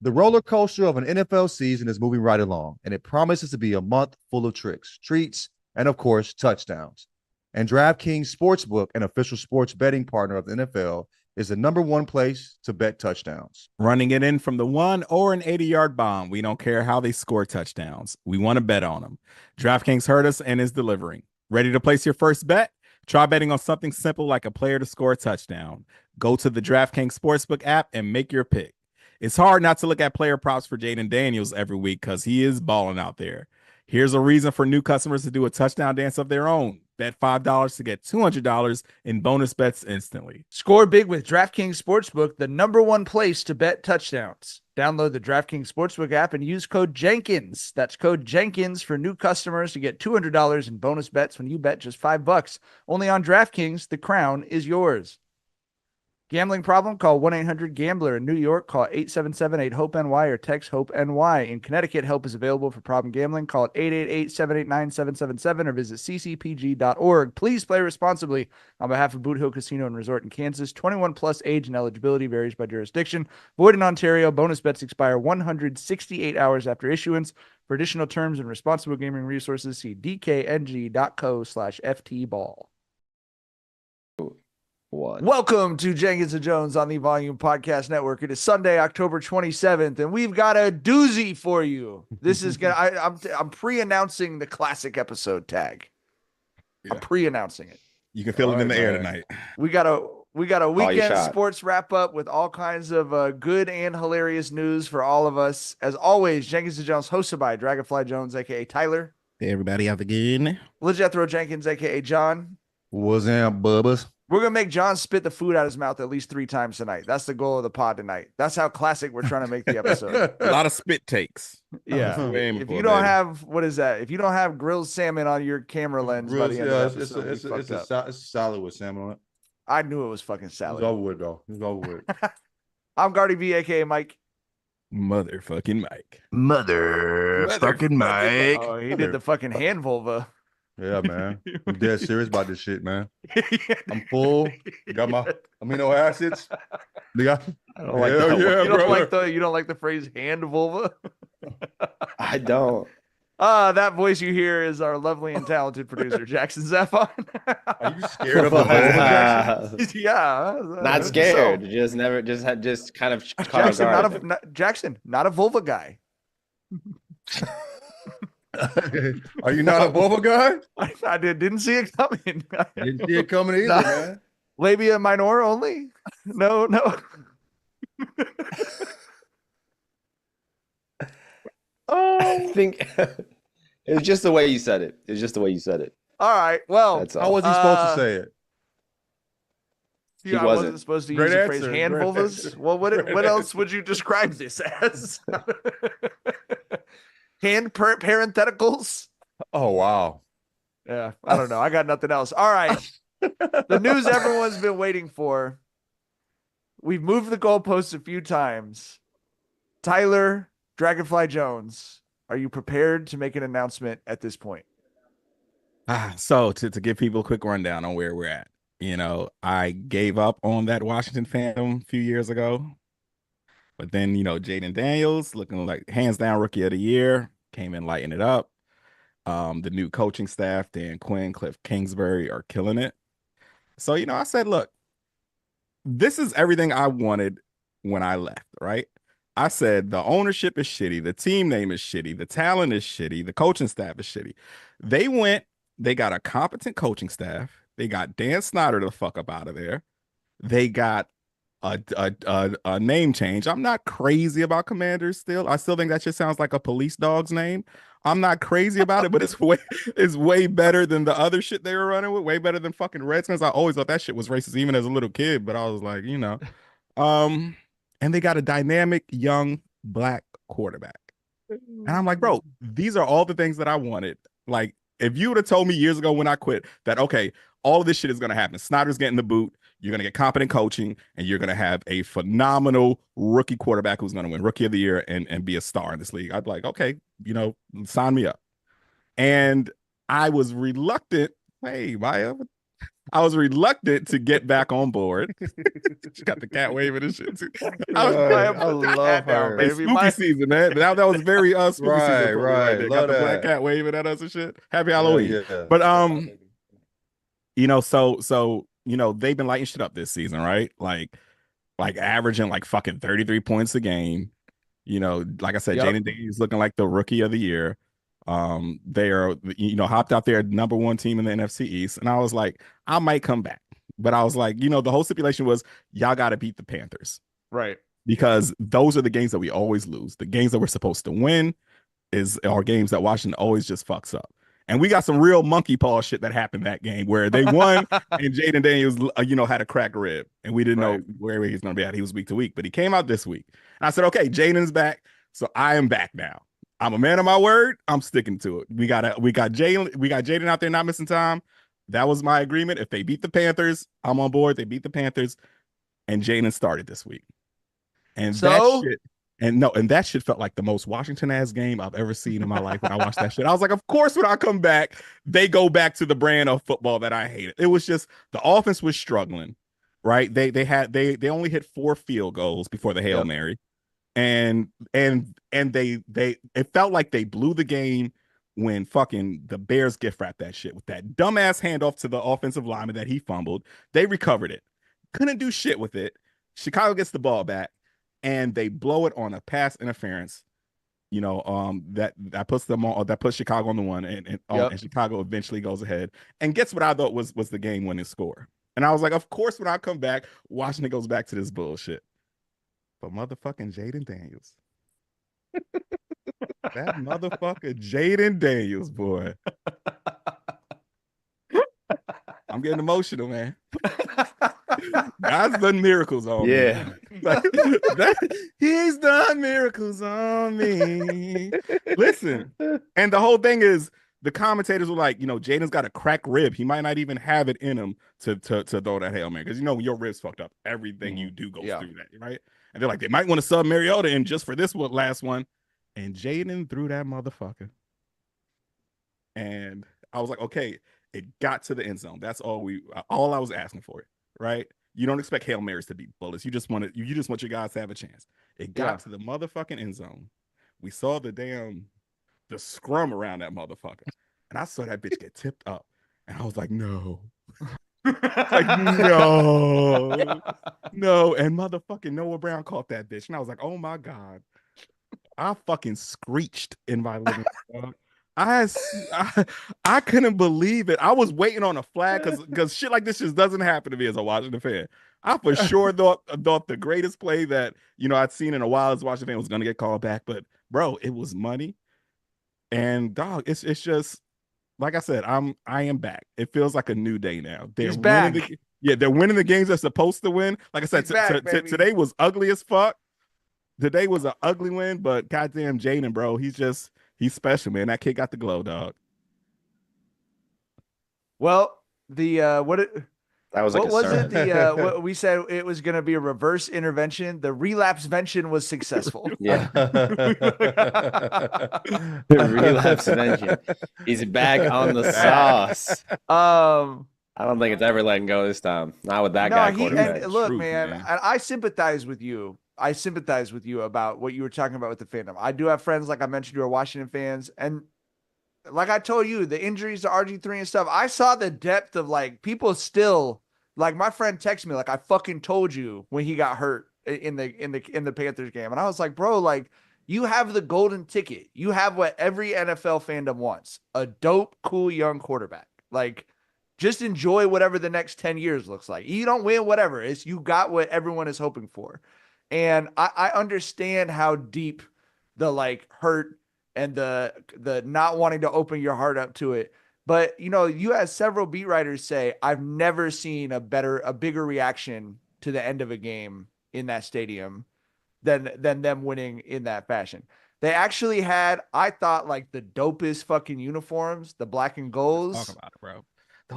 The roller coaster of an NFL season is moving right along, and it promises to be a month full of tricks, treats, and of course, touchdowns. And DraftKings Sportsbook, an official sports betting partner of the NFL, is the number one place to bet touchdowns. Running it in from the 1 or an 80-yard bomb. We don't care how they score touchdowns. We want to bet on them. DraftKings heard us and is delivering. Ready to place your first bet? Try betting on something simple like a player to score a touchdown. Go to the DraftKings Sportsbook app and make your pick. It's hard not to look at player props for Jayden Daniels every week because he is balling out there. Here's a reason for new customers to do a touchdown dance of their own. Bet $5 to get $200 in bonus bets instantly. Score big with DraftKings Sportsbook, the number one place to bet touchdowns. Download the DraftKings Sportsbook app and use code Jenkins. That's code Jenkins for new customers to get $200 in bonus bets when you bet just $5. Only on DraftKings, the crown is yours. Gambling problem? Call 1-800-GAMBLER. In New York, call 877-8-HOPE-NY or text HOPE-NY. In Connecticut, help is available for problem gambling. Call 888-789-777 or visit ccpg.org. Please play responsibly. On behalf of Boot Hill Casino and Resort in Kansas, 21 plus age and eligibility varies by jurisdiction. Void in Ontario. Bonus bets expire 168 hours after issuance. For additional terms and responsible gaming resources, see dkng.co/ftball. Welcome to Jenkins and Jones on the Volume Podcast Network. It is Sunday, October 27th, and we've got a doozy for you. This is I'm pre-announcing the classic episode tag. Yeah. I'm pre-announcing it. You can feel it in the air tonight. We got a weekend sports wrap up with all kinds of good and hilarious news for all of us. As always, Jenkins and Jones, hosted by Dragonfly Jonez, aka Tyler. Hey, everybody, have a good. LaJethro Jenkins, aka John. What's up, bubbas? We're going to make John spit the food out of his mouth at least 3 times tonight. That's the goal of the pod tonight. That's how classic we're trying to make the episode. A lot of spit takes. Yeah. If you don't have, what is that? If you don't have grilled salmon on your camera lens by the end of the episode, it's a salad with salmon on it. I knew it was fucking salad. It's over with, though. It's over with. I'm Guardy B, a.k.a. Mike. Motherfucking Mike. Motherfucking Mike. Oh, he did the fucking hand vulva. Yeah, man. I'm dead serious about this shit, man. I'm full. Got my amino acids. I don't like that. You don't like the phrase hand vulva? I don't. That voice you hear is our lovely and talented producer, Jackson Zaphon. Are you scared of the vulva, Jackson? Yeah. Not scared. So. Just kind of Jackson, not a vulva guy. Are you not a vulva guy? I didn't see it coming. Didn't see it coming either, man. Labia minor only? No. I think it was just the way you said it. All right. Well, how was he supposed to say it? He wasn't supposed to use the phrase hand vulvas. Well, what else would you describe this as? Hand parentheticals. Oh, wow. Yeah, I don't know. I got nothing else. All right. The news everyone's been waiting for. We've moved the goalposts a few times. Tyler, Dragonfly Jonez, are you prepared to make an announcement at this point? So to give people a quick rundown on where we're at. I gave up on that Washington fandom a few years ago. But then, Jayden Daniels, looking like hands down rookie of the year, came in lighting it up. The new coaching staff, Dan Quinn, Cliff Kingsbury, are killing it. So, I said, look, this is everything I wanted when I left, right? I said the ownership is shitty. The team name is shitty. The talent is shitty. The coaching staff is shitty. They got a competent coaching staff. They got Dan Snyder the fuck up out of there. They got a name change. I'm not crazy about Commanders still. I still think that shit sounds like a police dog's name. I'm not crazy about it, but it's way better than the other shit they were running with. Way better than fucking Redskins. I always thought that shit was racist, even as a little kid. But I was like, and they got a dynamic young black quarterback. And I'm like, bro, these are all the things that I wanted. Like, if you would have told me years ago when I quit that, okay, all of this shit is going to happen. Snyder's getting the boot. You're going to get competent coaching, and you're going to have a phenomenal rookie quarterback who's going to win Rookie of the Year and be a star in this league. I'd be like, okay, sign me up. And I was reluctant. Hey, Maya, I was reluctant to get back on board. She got the cat waving and shit too. I love her. Hey, spooky season, man. That was very spooky season for me right there. Got the black cat waving at us and shit. Happy Halloween. Yeah. But so they've been lighting shit up this season, right? Like averaging like fucking 33 points a game. Like I said, Jayden Daniels looking like the rookie of the year. They are, hopped out there, number one team in the NFC East. And I was like, I might come back. But I was like, the whole stipulation was y'all got to beat the Panthers. Right. Because those are the games that we always lose. The games that we're supposed to win are games that Washington always just fucks up. And we got some real monkey paw shit that happened that game where they won and Jayden Daniels, had a cracked rib. And we didn't know where he's going to be at. He was week to week, but he came out this week. And I said, okay, Jayden's back. So I am back now. I'm a man of my word. I'm sticking to it. We got Jayden out there not missing time. That was my agreement. If they beat the Panthers, I'm on board. They beat the Panthers, and Jayden started this week. And that shit felt like the most Washington ass game I've ever seen in my life when I watched that shit. I was like, of course, when I come back, they go back to the brand of football that I hated. It was just the offense was struggling, right? They only hit 4 field goals before the Hail Mary. And they it felt like they blew the game when fucking the Bears gift wrapped that shit with that dumbass handoff to the offensive lineman that he fumbled. They recovered it. Couldn't do shit with it. Chicago gets the ball back and they blow it on a pass interference. That puts Chicago on the one and Chicago eventually goes ahead and gets what I thought was the game winning score. And I was like, of course, when I come back, Washington goes back to this bullshit. But motherfucking Jayden Daniels. That motherfucker Jayden Daniels, boy. I'm getting emotional, man. God's done miracles on me. He's done miracles on me. Listen, and the whole thing is the commentators were like, Jayden's got a cracked rib. He might not even have it in him to throw that Hail Mary. Because when your rib's fucked up, everything you do goes through that, right? And they're like, they might want to sub Mariota in just for this last one. And Jayden threw that motherfucker. And I was like, okay, it got to the end zone. That's all I was asking for it, right? You don't expect Hail Marys to be bullets. You just want your guys to have a chance. It got to the motherfucking end zone. We saw the scrum around that motherfucker. And I saw that bitch get tipped up. And I was like, no. Like, no. And motherfucking Noah Brown caught that bitch. And I was like, oh my God. I fucking screeched in my living room. I couldn't believe it. I was waiting on a flag because shit like this just doesn't happen to me as a Washington fan. I for sure thought the greatest play that I'd seen in a while as a Washington fan was gonna get called back. But bro, it was money. And dog, it's just like I said, I am back. It feels like a new day now. He's back. They're winning the games they're supposed to win. Like I said, today was ugly as fuck. Today was an ugly win, but goddamn Jayden, bro, he's special, man. That kid got the glow, dog. Well, what we said it was going to be a reverse intervention. The relapse vention was successful. Yeah. The relapse vention. He's back on the sauce. I don't think it's ever letting go this time. Not with that guy quarterback. Look, man, I sympathize with you. I sympathize with you about what you were talking about with the fandom. I do have friends, like I mentioned, who are Washington fans. And like I told you, the injuries to RG3 and stuff, I saw the depth of like people still, like my friend texted me, like, I fucking told you when he got hurt in the Panthers game. And I was like, bro, like you have the golden ticket. You have what every NFL fandom wants, a dope, cool, young quarterback. Like just enjoy whatever the next 10 years looks like. You don't win, whatever. You got what everyone is hoping for. And I understand how deep the like hurt and the not wanting to open your heart up to it. But, you had several beat writers say, I've never seen a bigger reaction to the end of a game in that stadium than them winning in that fashion. They actually had, I thought, like the dopest fucking uniforms, the black and golds. Talk about it, bro.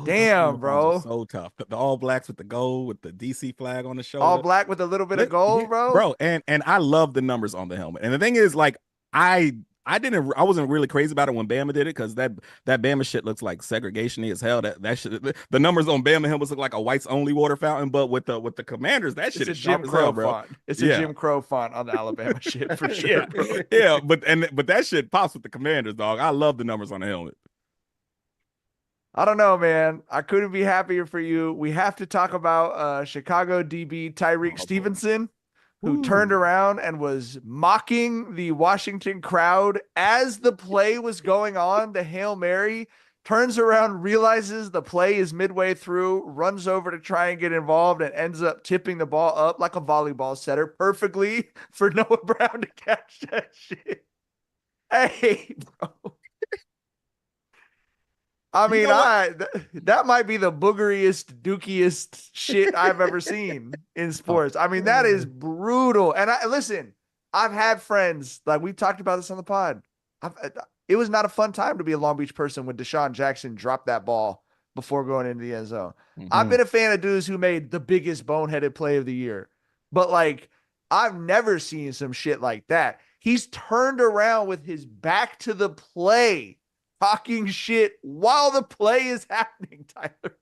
Damn, bro. So tough. The all blacks with the gold, with the DC flag on the shoulder. All black with a little bit of gold, bro. Bro, and I love the numbers on the helmet. And the thing is, like, I I wasn't really crazy about it when Bama did it because that Bama shit looks like segregation as hell. That shit, the numbers on Bama helmets look like a whites only water fountain, but with the Commanders, that shit is Jim sharp as Crow hell, bro. font. It's a Jim Crow font on the Alabama shit for sure. Yeah, bro. yeah, but that shit pops with the Commanders, dog. I love the numbers on the helmet. I don't know, man. I couldn't be happier for you. We have to talk about Chicago DB Tyreek Stevenson, who turned around and was mocking the Washington crowd as the play was going on. The Hail Mary, turns around, realizes the play is midway through, runs over to try and get involved, and ends up tipping the ball up like a volleyball setter perfectly for Noah Brown to catch that shit. Hey, bro. I mean, that might be the boogeriest, dookiest shit I've ever seen in sports. I mean, that is brutal. And listen, I've had friends, like we've talked about this on the pod. It was not a fun time to be a Long Beach person when Deshaun Jackson dropped that ball before going into the end zone. Mm-hmm. I've been a fan of dudes who made the biggest boneheaded play of the year, but like, I've never seen some shit like that. He's turned around with his back to the play, talking shit while the play is happening, Tyler.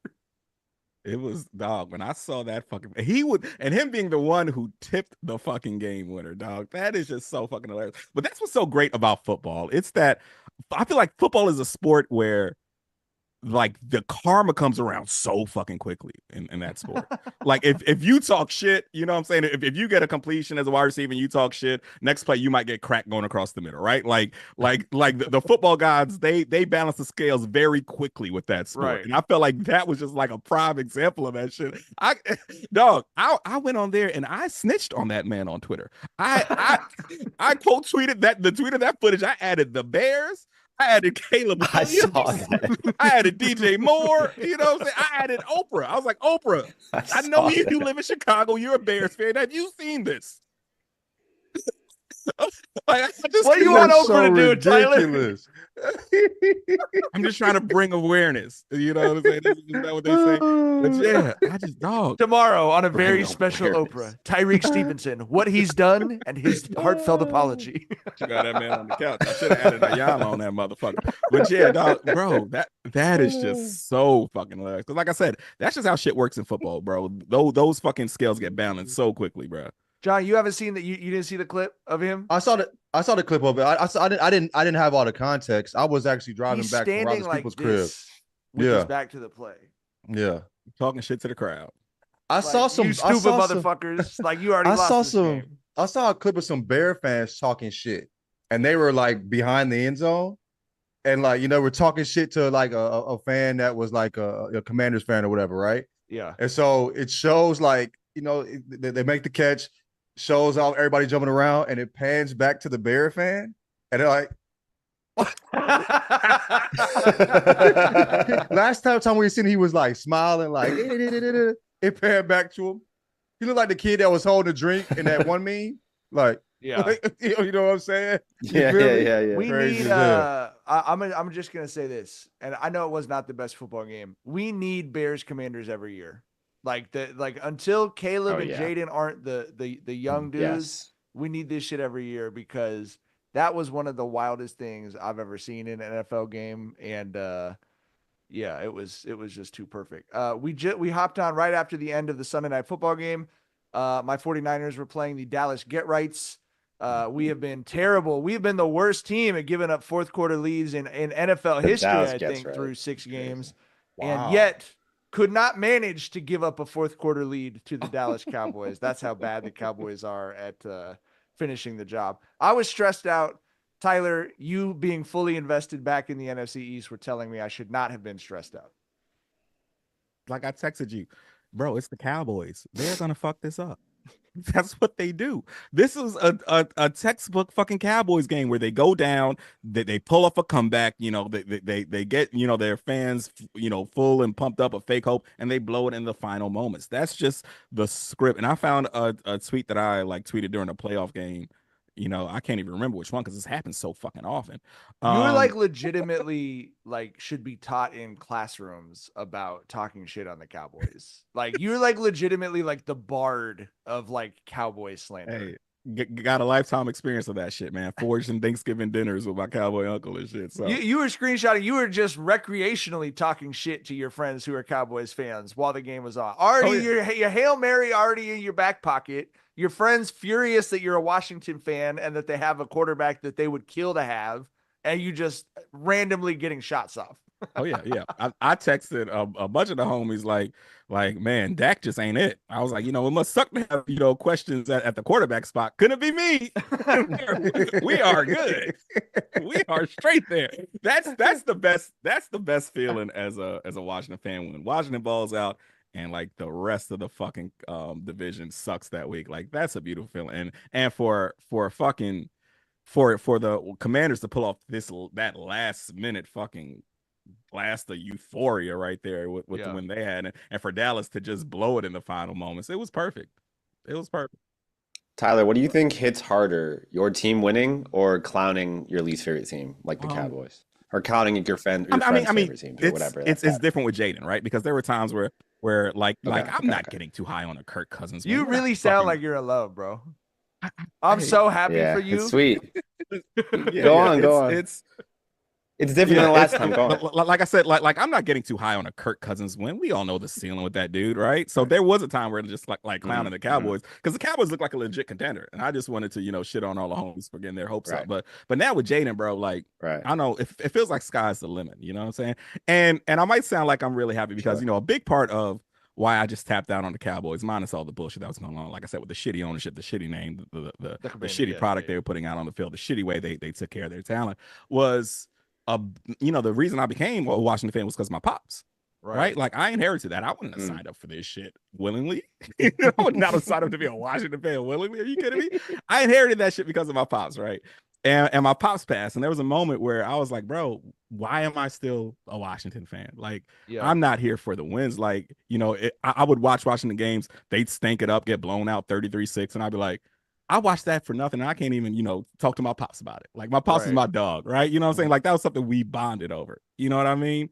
It was, dog, when I saw that fucking, him being the one who tipped the fucking game winner, dog, that is just so fucking hilarious. But that's what's so great about football. It's that I feel like football is a sport where like the karma comes around so fucking quickly in that sport. Like if you talk shit, you know what I'm saying? If you get a completion as a wide receiver and you talk shit, next play you might get cracked going across the middle, right? Like the football gods, they balance the scales very quickly with that sport. Right. And I felt like that was just like a prime example of that shit. I went on there and I snitched on that man on Twitter. I quote tweeted the tweet of that footage. I added the Bears. I added Caleb Williams. I saw that. I added DJ Moore. You know what I'm saying? I added Oprah. I was like, Oprah, I know you live in Chicago. You're a Bears fan. Have you seen this? Like, what do you want Oprah to do, ridiculous. Tyler? I'm just trying to bring awareness. You know what I'm saying? Isn't that what they say? But yeah, I just dog. Tomorrow on a very special Oprah, Tyreek Stevenson, what he's done and his heartfelt apology. You got that man on the couch. I should have added Ayala on that motherfucker. But yeah, dog, bro, that is just so fucking hilarious. Because like I said, that's just how shit works in football, bro. Those fucking scales get balanced so quickly, bro. John, you haven't seen that? You didn't see the clip of him? I saw the clip of it. I didn't have all the context. I was actually driving back from Robert's like people's crib. With his back to the play. Yeah, talking shit to the crowd. I saw some stupid motherfuckers. Like you already. I saw a clip of some Bear fans talking shit, and they were like behind the end zone, and like we're talking shit to like a fan that was like a Commanders fan or whatever, right? Yeah. And so it shows like they make the catch. Shows all everybody jumping around, and it pans back to the Bear fan, and they're like, last time we seen he was like smiling, like it panned back to him. He looked like the kid that was holding a drink in that one meme. Like, yeah, like, you know what I'm saying? Yeah. We need I'm just gonna say this, and I know it was not the best football game. We need Bears Commanders every year. Like until Caleb and Jayden aren't the young dudes, we need this shit every year because that was one of the wildest things I've ever seen in an NFL game. And it was just too perfect. We hopped on right after the end of the Sunday night football game. My 49ers were playing the Dallas Get-Rights. We have been terrible. We've been the worst team at giving up fourth quarter leads in NFL history, I think, through 6 games. Wow. And yet could not manage to give up a fourth quarter lead to the Dallas Cowboys. That's how bad the Cowboys are at finishing the job. I was stressed out. Tyler, you being fully invested back in the NFC East were telling me I should not have been stressed out. Like I texted you, bro, it's the Cowboys. They're going to fuck this up. That's what they do. This is a textbook fucking Cowboys game where they go down, they pull off a comeback, they get, their fans, full and pumped up of fake hope, and they blow it in the final moments. That's just the script. And I found a tweet that I tweeted during a playoff game. I can't even remember which one because this happens so fucking often. You're legitimately should be taught in classrooms about talking shit on the Cowboys. You're legitimately the bard of Cowboy slander. Hey, got a lifetime experience of that shit, man. Forging Thanksgiving dinners with my cowboy uncle and shit. So you were screenshotting. You were just recreationally talking shit to your friends who are Cowboys fans while the game was on. Already, your Hail Mary already in your back pocket. Your friends furious that you're a Washington fan and that they have a quarterback that they would kill to have, and you just randomly getting shots off. Oh yeah. I texted a bunch of the homies like, man, Dak just ain't it. I was like, it must suck to have, questions at the quarterback spot. Couldn't it be me? We are good. We are straight there. That's the best. That's the best feeling as a Washington fan when Washington balls out and like the rest of the fucking division sucks that week. Like that's a beautiful feeling. And for the Commanders to pull off that last minute fucking blast of euphoria right there with the win they had, and for Dallas to just blow it in the final moments, it was perfect. Tyler, what do you think hits harder, your team winning or clowning your least favorite team like the Cowboys, or clowning your friend's favorite team or whatever? It's different with Jayden, right? Because there were times where I'm not getting too high on a Kirk Cousins. You really sound like you're in love, bro. I'm so happy for you. It's sweet. Go on. It's different than the last time. Like I said, like I'm not getting too high on a Kirk Cousins win. We all know the ceiling with that dude, right? So there was a time where just like clowning the Cowboys because the Cowboys look like a legit contender, and I just wanted to shit on all the homies for getting their hopes up. But now with Jayden, bro, like I know it feels like sky's the limit. You know what I'm saying? And I might sound like I'm really happy because a big part of why I just tapped out on the Cowboys, minus all the bullshit that was going on, like I said, with the shitty ownership, the shitty name, the shitty product they were putting out on the field, the shitty way they took care of their talent was. The reason I became a Washington fan was because of my pops, right? Like I inherited that. I wouldn't have signed up for this shit willingly. I would not have signed up to be a Washington fan willingly. Are you kidding me? I inherited that shit because of my pops, right? And my pops passed, and there was a moment where I was like, bro, why am I still a Washington fan? Like, I'm not here for the wins. Like, I would watch Washington games. They'd stink it up, get blown out 33-6, and I'd be like, I watched that for nothing. I can't even, talk to my pops about it. Like my pops is my dog, right? You know what I'm saying? Like that was something we bonded over. You know what I mean?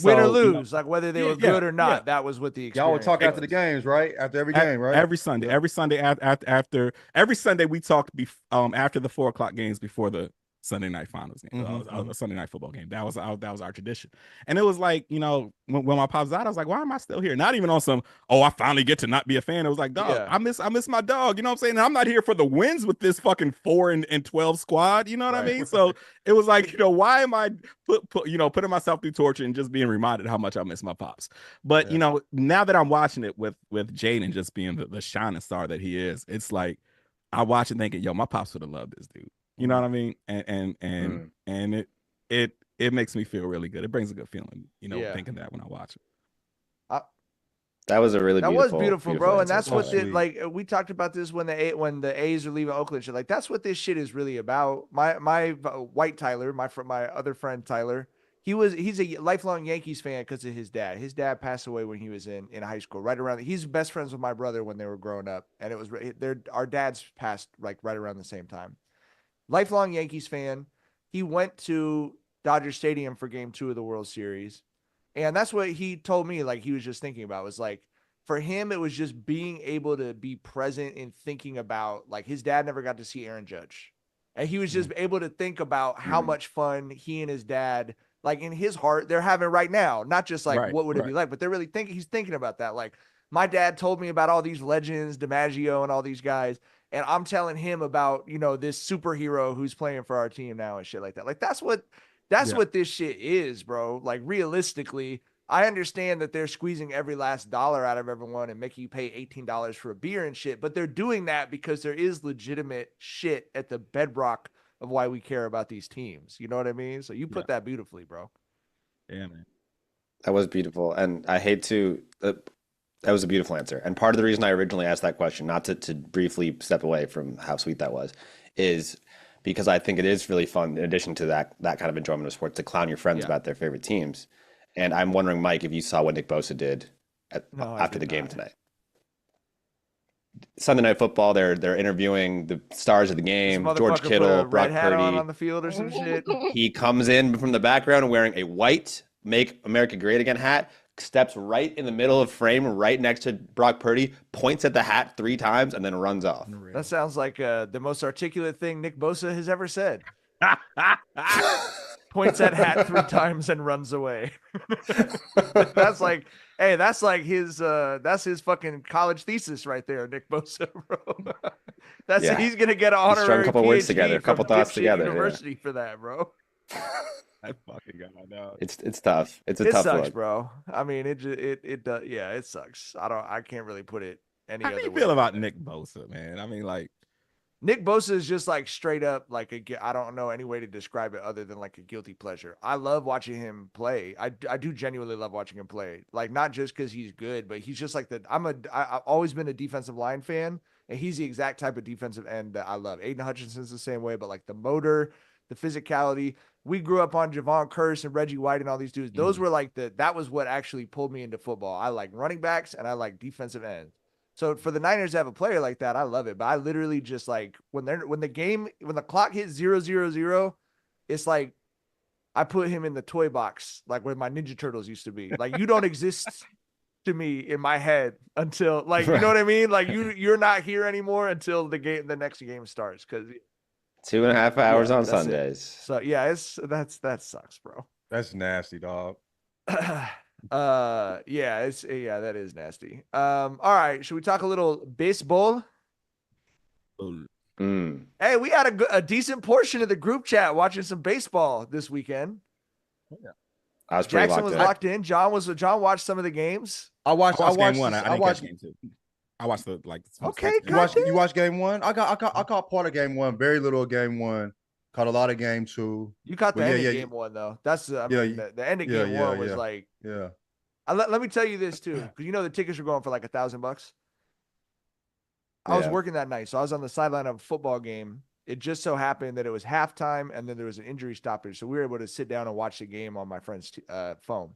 Win or lose, like whether they were good or not, that was what the experience. Y'all would talk after the games, right? After every game, right? Every Sunday after every Sunday we talked after the 4:00 games before the Sunday night finals game, a Sunday night football game. That was our tradition. And it was like, when my pops died, I was like, why am I still here? Not even on some, I finally get to not be a fan. It was like, dog, I miss my dog. You know what I'm saying? And I'm not here for the wins with this fucking 4-12 squad. You know what I mean? So it was like, why am I putting myself through torture and just being reminded how much I miss my pops? But now that I'm watching it with Jayden just being the shining star that he is, it's like I watch it thinking, my pops would have loved this dude. You know what I mean? And it makes me feel really good. It brings a good feeling, thinking that when I watch it. That was beautiful, bro. And that's what we talked about this when the A's are leaving Oakland shit. Like that's what this shit is really about. My white Tyler, my other friend Tyler, he's a lifelong Yankees fan because of his dad. His dad passed away when he was in high school, right around. He's best friends with my brother when they were growing up, and it was our dads passed like right around the same time. Lifelong Yankees fan. He went to Dodger Stadium for game 2 of the World Series. And that's what he told me, like he was just thinking about, was like, for him, it was just being able to be present and thinking about, like, his dad never got to see Aaron Judge. And he was just able to think about how much fun he and his dad, like in his heart, they're having right now. Not just like, what would it be like, but they're really he's thinking about that. Like, my dad told me about all these legends, DiMaggio and all these guys. And I'm telling him about, this superhero who's playing for our team now and shit like that. Like, that's what this shit is, bro. Like, realistically, I understand that they're squeezing every last dollar out of everyone and making you pay $18 for a beer and shit. But they're doing that because there is legitimate shit at the bedrock of why we care about these teams. You know what I mean? So you put that beautifully, bro. Yeah, man. That was beautiful. And I hate to... that was a beautiful answer. And part of the reason I originally asked that question, not to briefly step away from how sweet that was, is because I think it is really fun, in addition to that kind of enjoyment of sports, to clown your friends about their favorite teams. And I'm wondering, Mike, if you saw what Nick Bosa did after the game tonight. Sunday Night Football, they're interviewing the stars of the game, George Kittle, Brock Purdy. On the field or some shit. He comes in from the background wearing a white Make America Great Again hat, steps right in the middle of frame, right next to Brock Purdy, points at the hat 3 times, and then runs off. That sounds like the most articulate thing Nick Bosa has ever said. Points at hat 3 times and runs away. That's like, hey, that's like his fucking college thesis right there, Nick Bosa, bro. He's gonna get an honorary strung a couple words PhD together, a couple from thoughts Dipshit together. University for that, bro. I fucking got my dog. It's tough. It's a tough sucks, look. bro. I mean, it does. Yeah, it sucks. I can't really put it any How other do you way. feel about Nick Bosa, man? I mean, like, Nick Bosa is just like straight up like I don't know any way to describe it other than like a guilty pleasure. I love watching him play. I do genuinely love watching him play. Like not just because he's good, but he's just like I've always been a defensive line fan, and he's the exact type of defensive end that I love. Aiden Hutchinson's the same way, but like the motor, the physicality. We grew up on Javon Curse and Reggie White and all these dudes. Those were like that was what actually pulled me into football. I like running backs and I like defensive ends. So for the Niners to have a player like that, I love it. But I literally just like when the clock hits 0-0-0, it's like I put him in the toy box, like where my Ninja Turtles used to be. Like you don't exist to me in my head until like you know what I mean? Like you're not here anymore until the next game starts. Cause 2.5 hours on that's Sundays. it. So yeah, that sucks, bro. That's nasty, dog. That is nasty. All right, should we talk a little baseball? Hey, we had a decent portion of the group chat watching some baseball this weekend. Yeah. I was pretty Jackson was locked in. John watched some of the games. I watched game one. I watched game two. I watched the Okay, you watched game one? I caught part of game one, very little of game one. Caught a lot of game two. You caught the end of game one though. That's the end of game one was like let me tell you this too, because you know the tickets were going for like $1,000. I was working that night, so I was on the sideline of a football game. It just so happened that it was halftime, and then there was an injury stoppage, so we were able to sit down and watch the game on my friend's phone.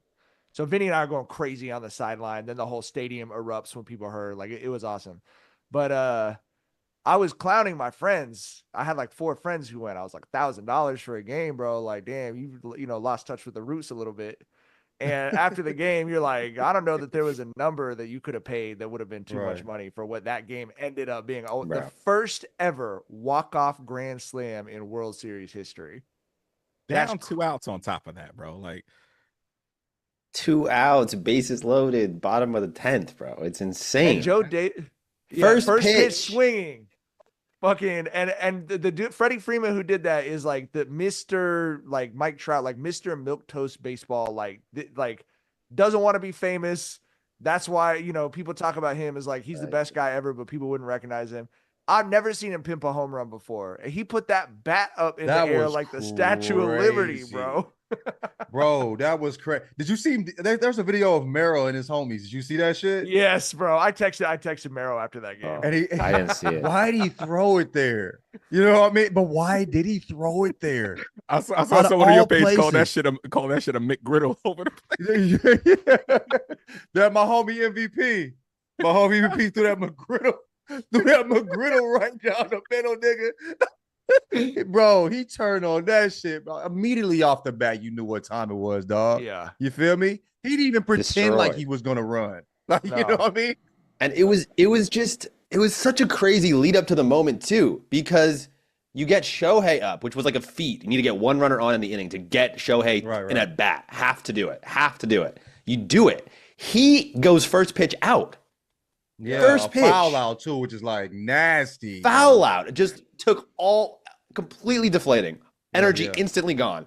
So Vinny and I are going crazy on the sideline. Then the whole stadium erupts when people heard. Like it was awesome. But I was clowning my friends. I had like 4 friends who went. I was like $1,000 for a game, bro. Like, damn, you lost touch with the roots a little bit. And after the game, you're like, I don't know that there was a number that you could have paid that would have been too much money for what that game ended up being. Oh, the first ever walk-off grand slam in World Series history. Down 2 outs on top of that, bro. Like 2 outs, bases loaded, bottom of the 10th, bro. It's insane. And Joe first pitch swinging. Fucking and the dude Freddie Freeman who did that is like the Mr. like Mike Trout, like Mr. Milquetoast baseball, like doesn't want to be famous. That's why people talk about him as like he's the best guy ever, but people wouldn't recognize him. I've never seen him pimp a home run before. He put that bat up in the air like the Statue of Liberty, bro. Bro, that was crazy. Did you see him? There's a video of Merrill and his homies. Did you see that shit? Yes, bro. I texted Merrill after that game. And I didn't see it. Why did he throw it there? You know what I mean? But why did he throw it there? I saw someone on your page call that shit a McGriddle over the place. That my homie MVP. My homie MVP threw that McGriddle right down the middle, nigga. Bro, he turned on that shit, bro. Immediately off the bat, you knew what time it was, dog. Yeah. You feel me? He didn't even pretend like he was gonna run. Like, you know what I mean? And it was such a crazy lead up to the moment too, because you get Shohei up, which was like a feat. You need to get 1 runner on in the inning to get Shohei in at bat. Have to do it. You do it. He goes first pitch out. Yeah, first pitch. Foul out too, which is like nasty. Foul out. It just took all completely deflating. Energy instantly gone.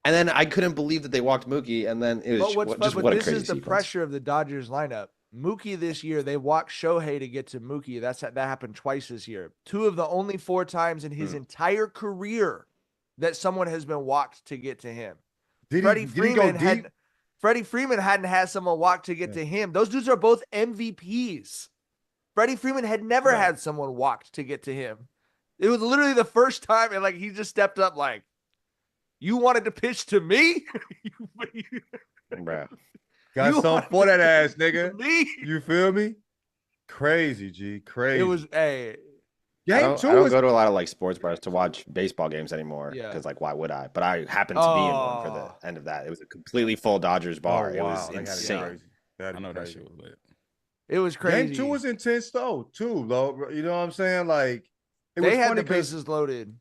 And then I couldn't believe that they walked Mookie, and then it was what a crazy this is the sequence. pressure of the Dodgers lineup. Mookie this year, they walked Shohei to get to Mookie. That happened twice this year. 2 of the only 4 times in his entire career that someone has been walked to get to him. Freddie Freeman hadn't had someone walk to get to him. Those dudes are both MVPs. Freddie Freeman had never had someone walked to get to him. It was literally the first time, and like he just stepped up like, you wanted to pitch to me? Bro. Got something for that ass, nigga. Me? You feel me? Crazy, G. Crazy. It was I don't go to a lot of like sports bars to watch baseball games anymore because like why would I? But I happened to be in one for the end of that. It was a completely full Dodgers bar. It was insane. I know that shit was lit. It was crazy. Game 2 was intense though, too, though. You know what I'm saying? Like, they was had funny the bases loaded.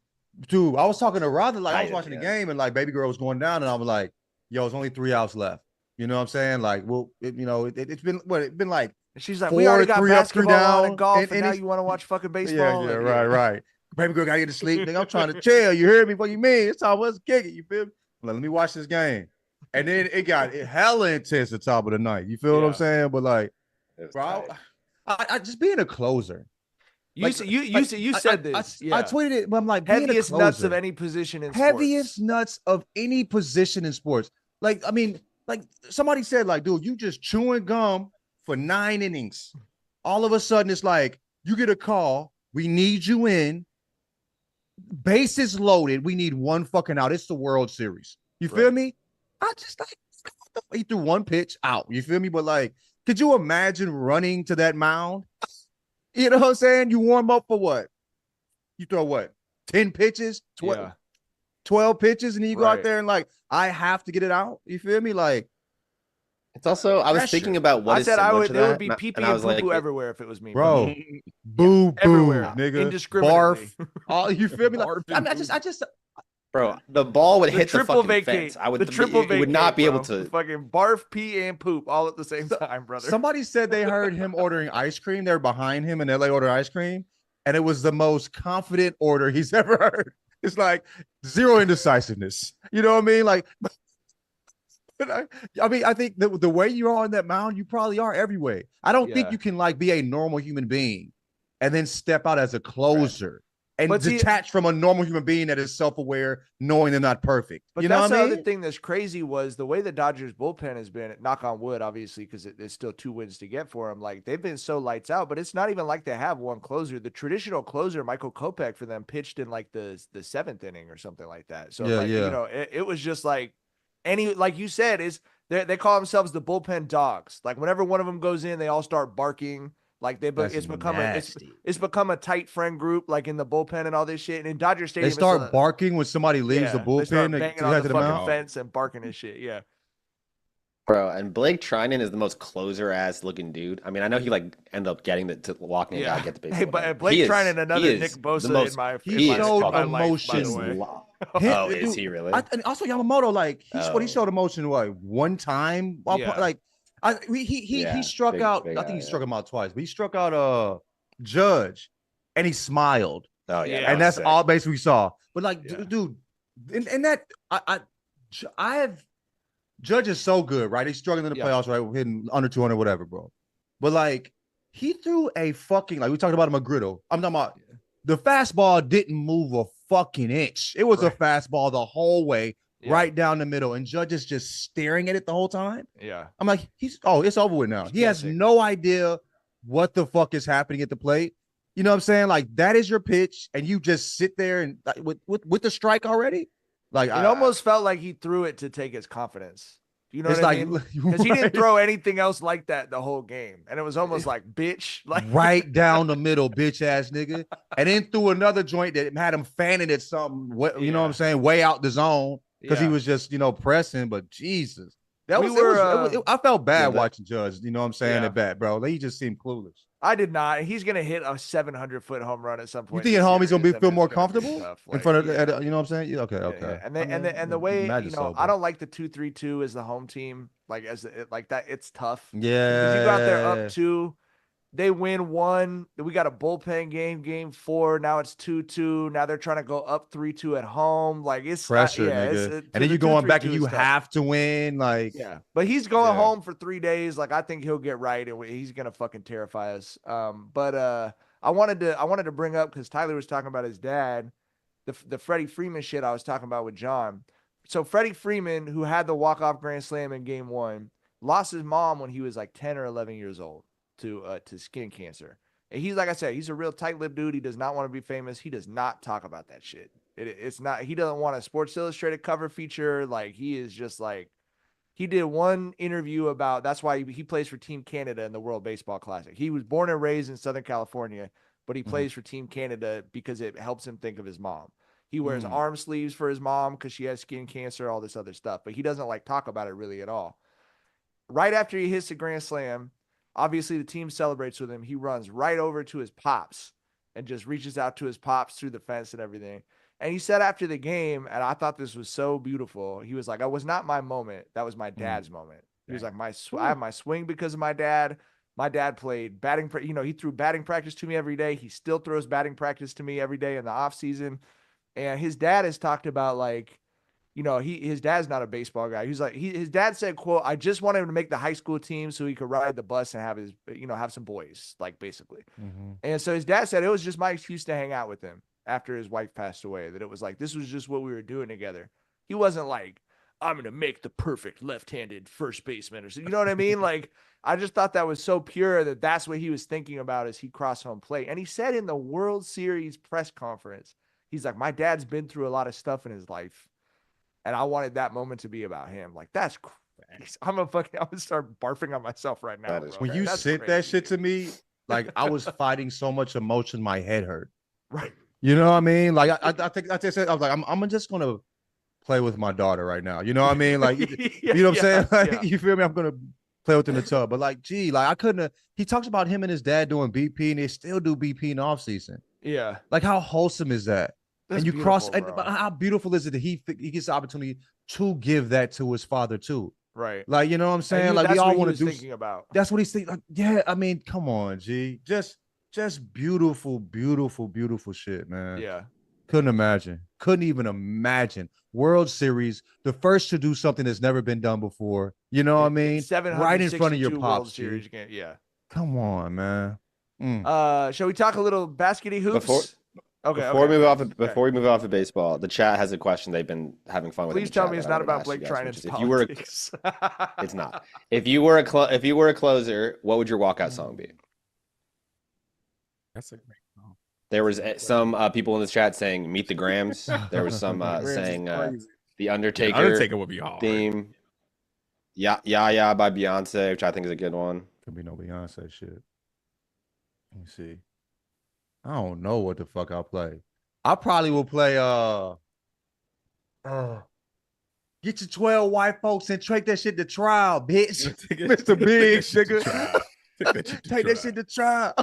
Dude, I was talking to Rod, like I was Tight watching the at the end. game and like baby girl was going down, and I was like, yo, it's only 3 outs left. You know what I'm saying? Like, well, it's been what it's been like. And she's like, we already got 3 up, 3 basketball on down, and golf, and now it's- you want to watch fucking Yeah, baseball? yeah, Like, right. Baby girl gotta get to sleep. Nigga, I'm trying to chill. You hear me? What you mean? It's time let's kick it. You feel me? Like, let me watch this game. And then it got hella intense at the top of the night. You feel what I'm saying? But like, It was bro, tight. I just being a closer. You Like- said, you like, said this. I tweeted it, but I'm like, being a Heaviest nuts of closer. any position in Heaviest sports. nuts of any position in sports. Like, I mean, like somebody said, like, dude, you just chewing gum for 9 innings. All of a sudden, it's like you get a call. We need you in. Bases loaded. We need 1 fucking out. It's the World Series. You feel Right. me? I just like he threw 1 pitch out. You feel me? But like, could you imagine running to that mound? You know what I'm saying? You warm up for what? You throw what? 10 pitches? 12 pitches, and then you go out Right. there and like, I have to get it out. You feel me? Like, It's also I was Pressure. thinking about what I is said I similar would. to There that, would be and pee and pee I and was poo like, poo everywhere if it was me, bro, boo, everywhere, nigga, indiscriminately. barf. All you feel me? Like, Barf I mean, and I just, bro, the ball would The hit the triple fucking vacate. fence. I would the triple it would not be able vacate, to. bro. Fucking barf, pee, and poop all at the same So- time, brother. somebody said they heard him ordering ice cream. They were behind him in LA ordering ice cream, and it was the most confident order he's ever heard. It's like 0 indecisiveness. You know what I mean? Like, but I mean, I think the way you are on that mound, you probably are every way. I don't think Yeah. you can like be a normal human being and then step out as a closer and But see- detach from a normal human being that is self-aware, knowing they're not perfect. But You know that's what the I mean? other thing that's crazy was the way the Dodgers bullpen has been, knock on wood, obviously, because there's still 2 wins to get for them. Like, they've been so lights out, but it's not even like they have one closer. The traditional closer, Michael Kopech, for them pitched in like the 7th inning or something like that. So, Yeah, like, yeah. you know, it was just like like you said, they call themselves the bullpen dogs. Like, whenever one of them goes in, they all start barking. Like That's it's become nasty. it's become a tight friend group, like in the bullpen and all this shit. And in Dodger Stadium, They start barking when somebody leaves the they start bullpen banging to on head the to the fucking mound. fence and barking and shit. Yeah. Bro, and Blake Trinan is the most closer ass looking dude. I mean, I know he like ended up getting to walking it out, get the base. Hey, but Blake Trinan, another Nick Bosa in my he in my- showed in my life, by the emotion. way. Oh, is he really? And also Yamamoto, like he Oh. showed emotion what 1 time. While Yeah. like he Yeah, struck big- out. big I think guy, he yeah. struck him out twice, but he struck out Judge, and he smiled, Oh yeah, Yeah. that and was that's sick. all basically we saw. But like, Yeah. dude, and that I have Judge is so good, right? He's struggling in the Yeah. playoffs, right? We're hitting under 200, whatever, bro. But like, he threw a fucking like we talked about a McGriddle. I'm talking about the fastball didn't move a fucking inch. It was a Right. fastball the whole way, Yeah. right down the middle, and Judge is just staring at it the whole time. Yeah. I'm like, it's over with now. He's He has guessing. no idea what the fuck is happening at the plate. You know what I'm saying? Like that is your pitch, and you just sit there and like, with the strike already. Like It almost felt like he threw it to take his confidence. You know it's what I like mean? Because he didn't right- throw anything else like that the whole game, and it was almost like bitch, like right down the middle, bitch ass nigga, and then threw another joint that had him fanning at something. You know what I'm Yeah. saying? Way out the zone because he Yeah. was just pressing. But Jesus, that We was, it was, were, it was- I felt bad yeah, that- watching Judge. You know what I'm saying? Yeah. At bat, bro. He just seemed clueless. I did not. He's gonna hit a 700-foot home run at some point. You think at this home he's series, gonna and feel it's more gonna be comfortable tough. in Like, front of yeah. you know what I'm saying? Yeah, okay, Yeah, okay. yeah. And I then mean, and the way imagine I so, but- don't like the 2-3-2 as the home team, like like that. It's tough. Yeah, Because you got there up 2, they win 1. We got a bullpen game 4. Now it's 2-2. Now they're trying to go up 3-2 at home. Like it's pressure, yeah, nigga. it's, And then you going back and you have to win. Like, Yeah, but he's going Yeah. home for 3 days. Like I think he'll get right, and he's gonna fucking terrify us. But I wanted to bring up because Tyler was talking about his dad, the Freddie Freeman shit I was talking about with John. So Freddie Freeman, who had the walk-off grand slam in Game 1, lost his mom when he was like 10 or 11 years old to skin cancer. And he's like I said, he's a real tight-lipped dude. He does not want to be famous. He does not talk about that shit. It's not. He doesn't want a Sports Illustrated cover feature. Like he is just like. He did one interview about that's why he plays for Team Canada in the World Baseball Classic. He was born and raised in Southern California, but he plays for Team Canada because it helps him think of his mom. He wears arm sleeves for his mom because she has skin cancer, all this other stuff, but he doesn't like talk about it really at all. right after he hits the grand slam, obviously the team celebrates with him. He runs right over to his pops and just reaches out to his pops through the fence and everything. And he said after the game, and I thought this was so beautiful. He was like, "That was not my moment. That was my dad's moment." He was like, I have my swing because of my dad. My dad played batting. He threw batting practice to me every day. He still throws batting practice to me every day in the off season. And his dad has talked about like, his dad's not a baseball guy. He's like, his dad said, quote, "I just wanted him to make the high school team so he could ride the bus and have his, have some boys, like basically." Mm-hmm. And so his dad said it was just my excuse to hang out with him after his wife passed away, that it was like, this was just what we were doing together. He wasn't like, "I'm going to make the perfect left-handed first baseman," or so, you know what I mean? Like, I just thought that was so pure that that's what he was thinking about as he crossed home plate. And he said in the World Series press conference, he's like, "My dad's been through a lot of stuff in his life, and I wanted that moment to be about him." Like, that's crazy. I'm gonna start barfing on myself right now. Bro. When you sent that shit to me, like I was fighting so much emotion, my head hurt. Right. You know what I mean? Like I think I just said, I was like, I'm just gonna play with my daughter right now. You know what I mean? Like, you know what I'm saying? Like, you feel me? I'm gonna play with in the tub. But like, gee, like I couldn't. He talks about him and his dad doing BP, and they still do BP in the off season. Yeah. Like, how wholesome is that? That's and you beautiful, cross. And bro. how beautiful is it that he gets the opportunity to give that to his father too? Right. Like, you know what I'm saying? Like, that's we all what he want to was do. thinking about. That's what he's thinking. Like, yeah, I mean, come on, G. Just beautiful, beautiful, beautiful shit, man. Yeah. Couldn't imagine. Couldn't even imagine. World Series, the first to do something that's never been done before. You know what I mean? Right in front of your pops. World Series game. Yeah. Come on, man. Shall we talk a little baskety hoops? Before we move off of baseball, the chat has a question they've been having fun with. Please tell me it's not about Blake Trinan's politics. It's not. If you were a closer, what would your walkout song be? That's a great song. There was some people in this chat saying "Meet the Grams." There was some saying the Undertaker would be hard. Theme. Yeah by Beyonce, which I think is a good one. Could be no Beyonce shit. Let me see. I don't know what the fuck I'll play. I probably will play get your 12 white folks and take that shit to trial, bitch. Mr. Big, nigga. Take that shit to trial.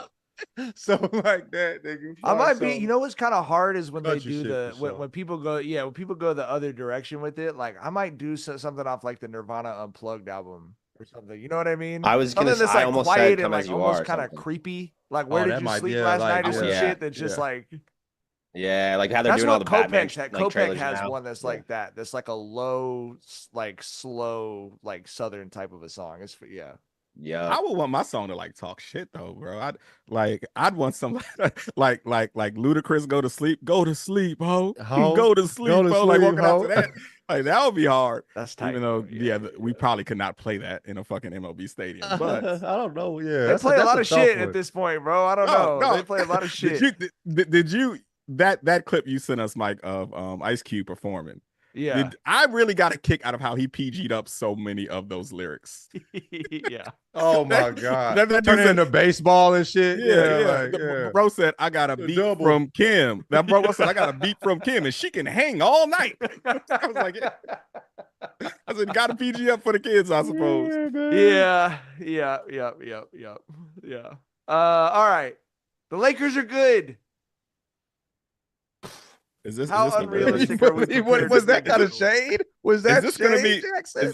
Something like that, nigga. I might be, what's kind of hard is when they do when people go, when people go the other direction with it. Like, I might do something off like the Nirvana Unplugged album or something. You know what I mean? I was gonna. I almost said "Come As You Are." Almost kind of creepy. Like, where did you sleep last night or some shit that's just like. Yeah, like how they're doing all the Batman. Kopech has one that's like that. That's like a low, like slow, like Southern type of a song. It's Yeah, I would want my song to like talk shit though, bro. I'd want something like Ludacris, go to sleep, ho, go to sleep, ho. Like walking out to that, like that would be hard. That's tight. Even though, we probably could not play that in a fucking MLB stadium. But I don't know. Yeah, they play a lot of shit at this point, bro. I don't know. No. They play a lot of shit. Did you that clip you sent us, Mike, of Ice Cube performing? Yeah, I really got a kick out of how he PG'd up so many of those lyrics. Yeah. Oh my god. That turning into baseball and shit. Yeah. Bro said, "I got a beat from Kim." That bro said, "I got a beat from Kim, and she can hang all night." I was like, yeah. I said, "Got to PG up for the kids, I suppose." Yeah. All right. The Lakers are good. Is this unrealistic are we? Was that kind of shade? Was that is this shade, gonna be? Jackson?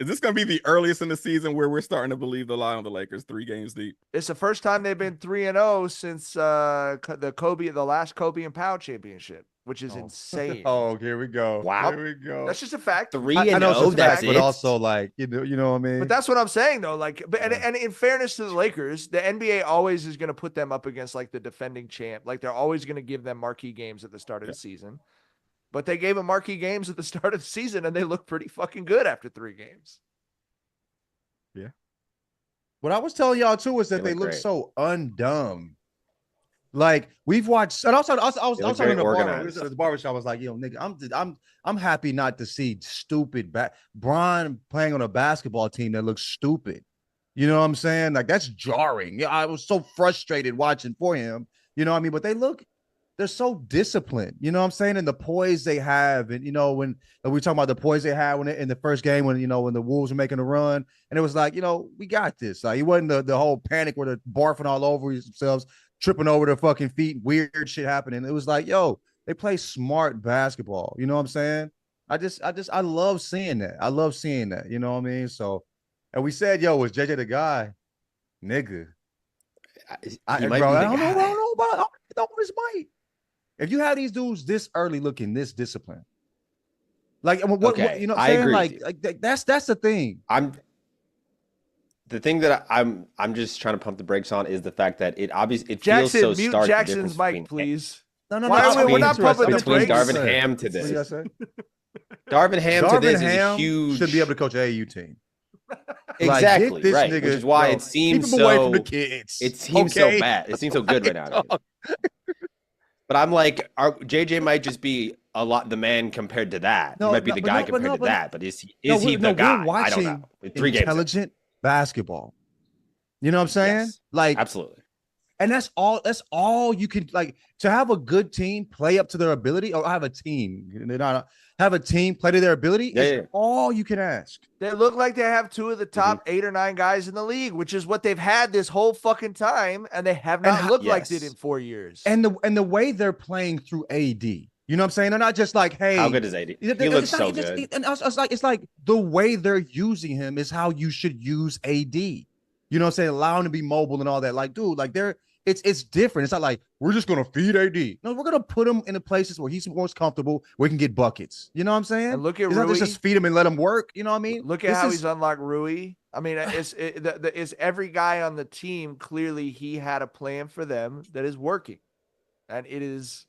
Is this going to be the earliest in the season where we're starting to believe the lie on the Lakers 3 games deep? It's the first time they've been 3-0 since the last Kobe and Powell championship, which is insane. Oh, here we go. Wow, here we go. That's just a fact. 3-0. That's but also like you know what I mean. But that's what I'm saying though. Like, and in fairness to the Lakers, the NBA always is going to put them up against like the defending champ. Like they're always going to give them marquee games at the start of the season. But they gave them marquee games at the start of the season, and they look pretty fucking good after 3 games. Yeah. What I was telling y'all too is that they look so undumb. Like we've watched, and also I was talking to the barbershop. I was like, yo, nigga, I'm happy not to see stupid Bron playing on a basketball team that looks stupid. You know what I'm saying? Like that's jarring. Yeah, I was so frustrated watching for him. You know what I mean? But they're they're so disciplined. You know what I'm saying? And the poise they have, and when we talk about the poise they had in the first game when when the Wolves were making a run, and it was like, we got this. Like it wasn't the whole panic where they're barfing all over themselves, tripping over their fucking feet, weird shit happening. It was like, they play smart basketball. You know what I'm saying? I love seeing that. I love seeing that. You know what I mean? So, and we said, was JJ the guy? Nigga. I don't know about his might. If you have these dudes this early looking this disciplined, like what you know what I'm saying? Like that's the thing. The thing that I'm just trying to pump the brakes on is the fact that it feels Jackson, so mute stark. Jackson's mic, please. No. We're not pumping the between brakes. Darvin Ham to this. Darvin Ham to this is a huge. Should be able to coach an AAU team. Exactly, like, right. Nigga, which is why it seems keep him away from the kids. It seems so bad. It seems so good right now. But I'm like, JJ might just be the man compared to that. He might be the guy compared to that. But is he the guy? I don't know. With 3 games. Intelligent basketball. You know what I'm saying? Yes, like absolutely. And that's all you can, like, to have a good team play up to their ability, or have a team play to their ability is all you can ask. They look like they have 2 of the top 8 or 9 guys in the league, which is what they've had this whole fucking time, and they have not looked like it in 4 years. And the way they're playing through AD, you know what I'm saying? They're not just like, hey, how good is AD? He looks so good. And it's like the way they're using him is how you should use AD. You know what I'm saying? Allow him to be mobile and all that. Like, dude, like it's different. It's not like we're just gonna feed AD. No, we're gonna put him in the places where he's most comfortable, where he can get buckets. You know what I'm saying? And look at it's Rui. Not just feed him and let him work. You know what I mean? Look at how he's unlocked Rui. I mean, it's every guy on the team. Clearly, he had a plan for them that is working, and it is,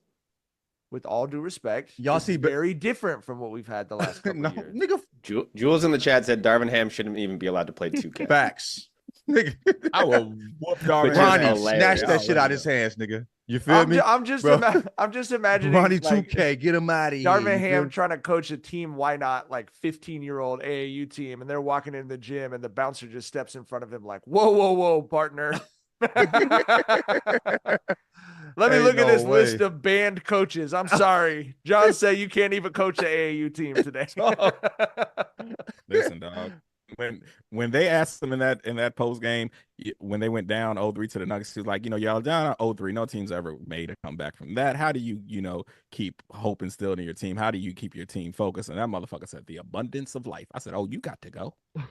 with all due respect, y'all see very different from what we've had the last couple of years. Nigga, Jules in the chat said Darvin Ham shouldn't even be allowed to play 2K. Facts. Nigga, I will whoop Darvin. Ronnie snatch that shit out of his hands, nigga. You feel me? I'm just imagining Ronnie 2K, get him out of here. Darvin Ham trying to coach a team, why not, like 15-year-old AAU team, and they're walking into the gym and the bouncer just steps in front of him like, whoa, partner. Let me look at this list of banned coaches. I'm sorry. John said you can't even coach the AAU team today. Listen, dog. When they asked them in that post game, when they went down 0-3 to the Nuggets, he was like, y'all down 0-3. No team's ever made a comeback from that. How do you keep hope instilled in your team? How do you keep your team focused? And that motherfucker said, the abundance of life. I said, oh, you got to go. I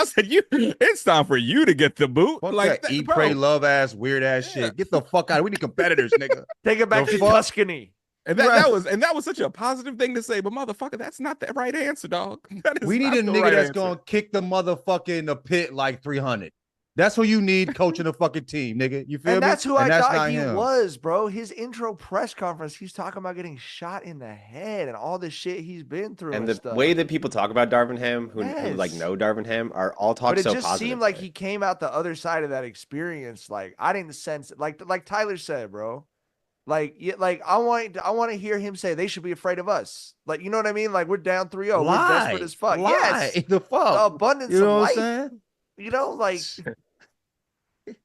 said, it's time for you to get the boot. Fuck like that eat, pray, love ass, weird ass shit. Get the fuck out. We need competitors, nigga. Take it back to Tuscany. And that was such a positive thing to say, but motherfucker, that's not the right answer, dog. We need a nigga that's gonna kick the motherfucker in the pit like 300. That's who you need coaching a fucking team, nigga. You feel me? And that's who I thought he was, bro. His intro press conference, he's talking about getting shot in the head and all the shit he's been through. And the way that people talk about Darvin Ham, who like know Darvin Ham, are all talk so positive. But it just seemed like he came out the other side of that experience. Like, I didn't sense it. Like Tyler said, bro. Like I want to hear him say they should be afraid of us. Like, you know what I mean? Like, we're down 3-0. We're desperate as fuck. Yes. The fuck. The abundance of life. Saying? Like.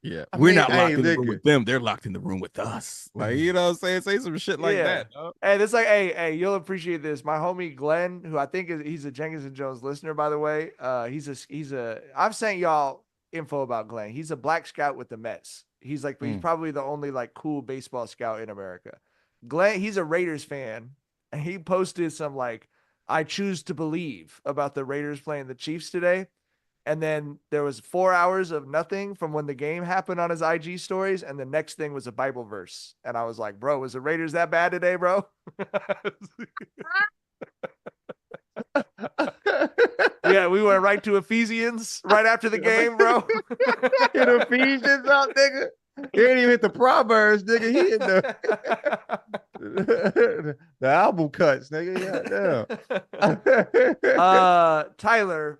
Yeah. We're not locked in the room with them. They're locked in the room with us. Like, you know what I'm saying? Say some shit like that. Dog. Hey, it's like, hey, you'll appreciate this. My homie Glenn, who I think he's a Jenkins and Jones listener, by the way. I've sent y'all info about Glenn. He's a black scout with the Mets. He's probably the only like cool baseball scout in America. Glenn, he's a Raiders fan, and he posted some like, I choose to believe about the Raiders playing the Chiefs today. And then there was 4 hours of nothing from when the game happened on his IG stories. And the next thing was a Bible verse. And I was like, bro, was the Raiders that bad today, bro? Yeah, we went right to Ephesians right after the game, bro. Hit Ephesians up, nigga. He didn't even hit the Proverbs, nigga. He hit the album cuts, nigga. Yeah, Tyler,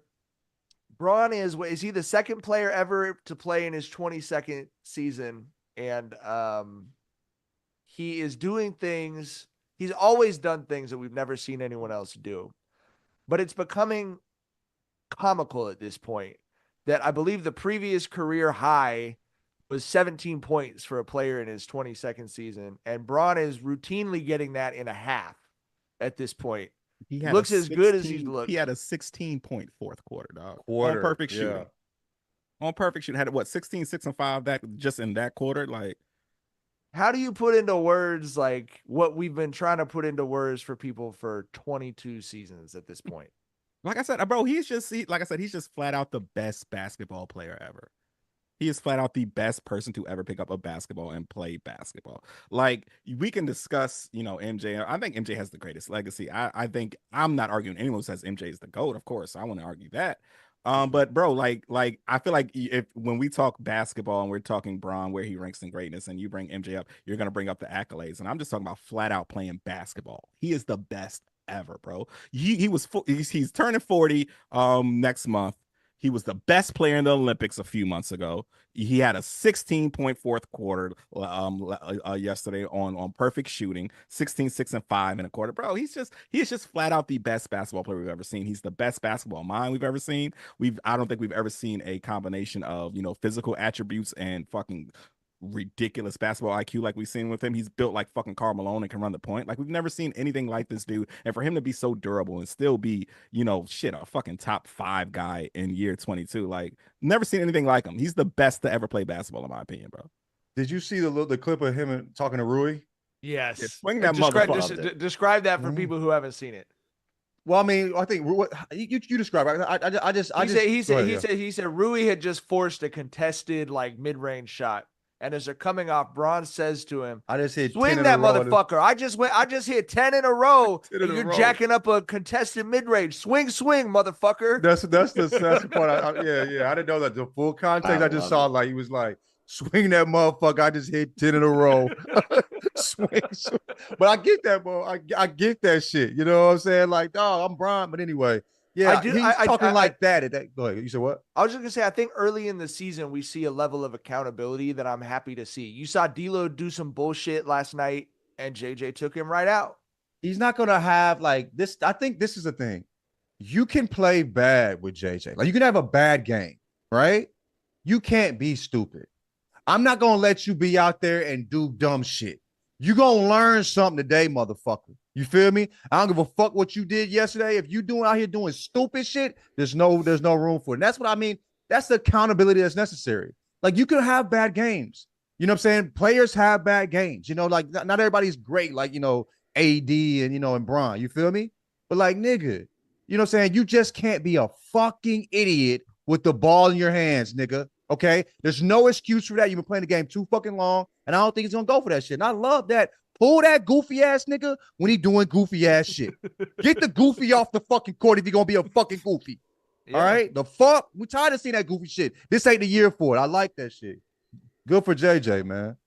Braun is he the second player ever to play in his 22nd season? And he is doing things. He's always done things that we've never seen anyone else do. But it's becoming comical at this point that I believe the previous career high was 17 points for a player in his 22nd season, and Braun is routinely getting that in a half at this point. He had Looks as good as he's looked. He had a 16-point fourth quarter, dog. Quarter, on perfect yeah. shooting. On perfect shooting. Had what, 16, 6, and 5 that just in that quarter? Like, how do you put into words like what we've been trying to put into words for people for 22 seasons at this point? Like I said, bro, he's just flat out the best basketball player ever. He is flat out the best person to ever pick up a basketball and play basketball. Like, we can discuss, MJ. I think MJ has the greatest legacy. I think I'm not arguing anyone who says MJ is the GOAT. Of course, I want to argue that. But bro, like I feel like if when we talk basketball and we're talking Braun, where he ranks in greatness, and you bring MJ up, you're gonna bring up the accolades, and I'm just talking about flat out playing basketball. He is the best ever, bro. He's turning 40 next month. He was the best player in the Olympics a few months ago. He had a 16-point fourth quarter yesterday on perfect shooting, 16, 6, and 5 in a quarter. Bro, he is just flat out the best basketball player we've ever seen. He's the best basketball mind we've ever seen. I don't think we've ever seen a combination of, physical attributes and fucking ridiculous basketball IQ like we've seen with him. He's built like fucking Karl Malone and can run the point. Like, we've never seen anything like this dude. And for him to be so durable and still be, a fucking top 5 guy in year 22, like, never seen anything like him. He's the best to ever play basketball, in my opinion, bro. Did you see the clip of him talking to Rui? Yes. Yeah, swing that motherfucker. Describe that for people who haven't seen it. Well, I mean, I think you describe it. He said Rui had just forced a contested like mid-range shot. And as they're coming off, Braun says to him, I just hit swing 10 that in a row. motherfucker. I just hit 10 in a row. You're jacking up a contested mid-range. Swing, motherfucker. That's the part. I didn't know that the full context. I just saw like he was like, swing that motherfucker. I just hit 10 in a row. swing. But I get that, bro. I get that shit. You know what I'm saying? Like, dog, I'm Braun. But anyway. Yeah, he's talking like that. Go ahead. You said what? I was just going to say, I think early in the season, we see a level of accountability that I'm happy to see. You saw D'Lo do some bullshit last night, and JJ took him right out. He's not going to have like this. I think this is the thing. You can play bad with JJ. Like, you can have a bad game, right? You can't be stupid. I'm not going to let you be out there and do dumb shit. You're going to learn something today, motherfucker. You feel me? I don't give a fuck what you did yesterday. If you out here doing stupid shit, there's no room for it. And that's what I mean. That's the accountability that's necessary. Like, you can have bad games. You know what I'm saying? Players have bad games. Like, not everybody's great, like, AD and, and Braun. You feel me? But like, nigga, you know what I'm saying? You just can't be a fucking idiot with the ball in your hands, nigga. Okay? There's no excuse for that. You've been playing the game too fucking long, and I don't think he's gonna go for that shit. And I love that. Pull that goofy ass nigga when he doing goofy ass shit. Get the goofy off the fucking court if you're gonna be a fucking goofy. Yeah. All right? The fuck? We tired of seeing that goofy shit. This ain't the year for it. I like that shit. Good for JJ, man.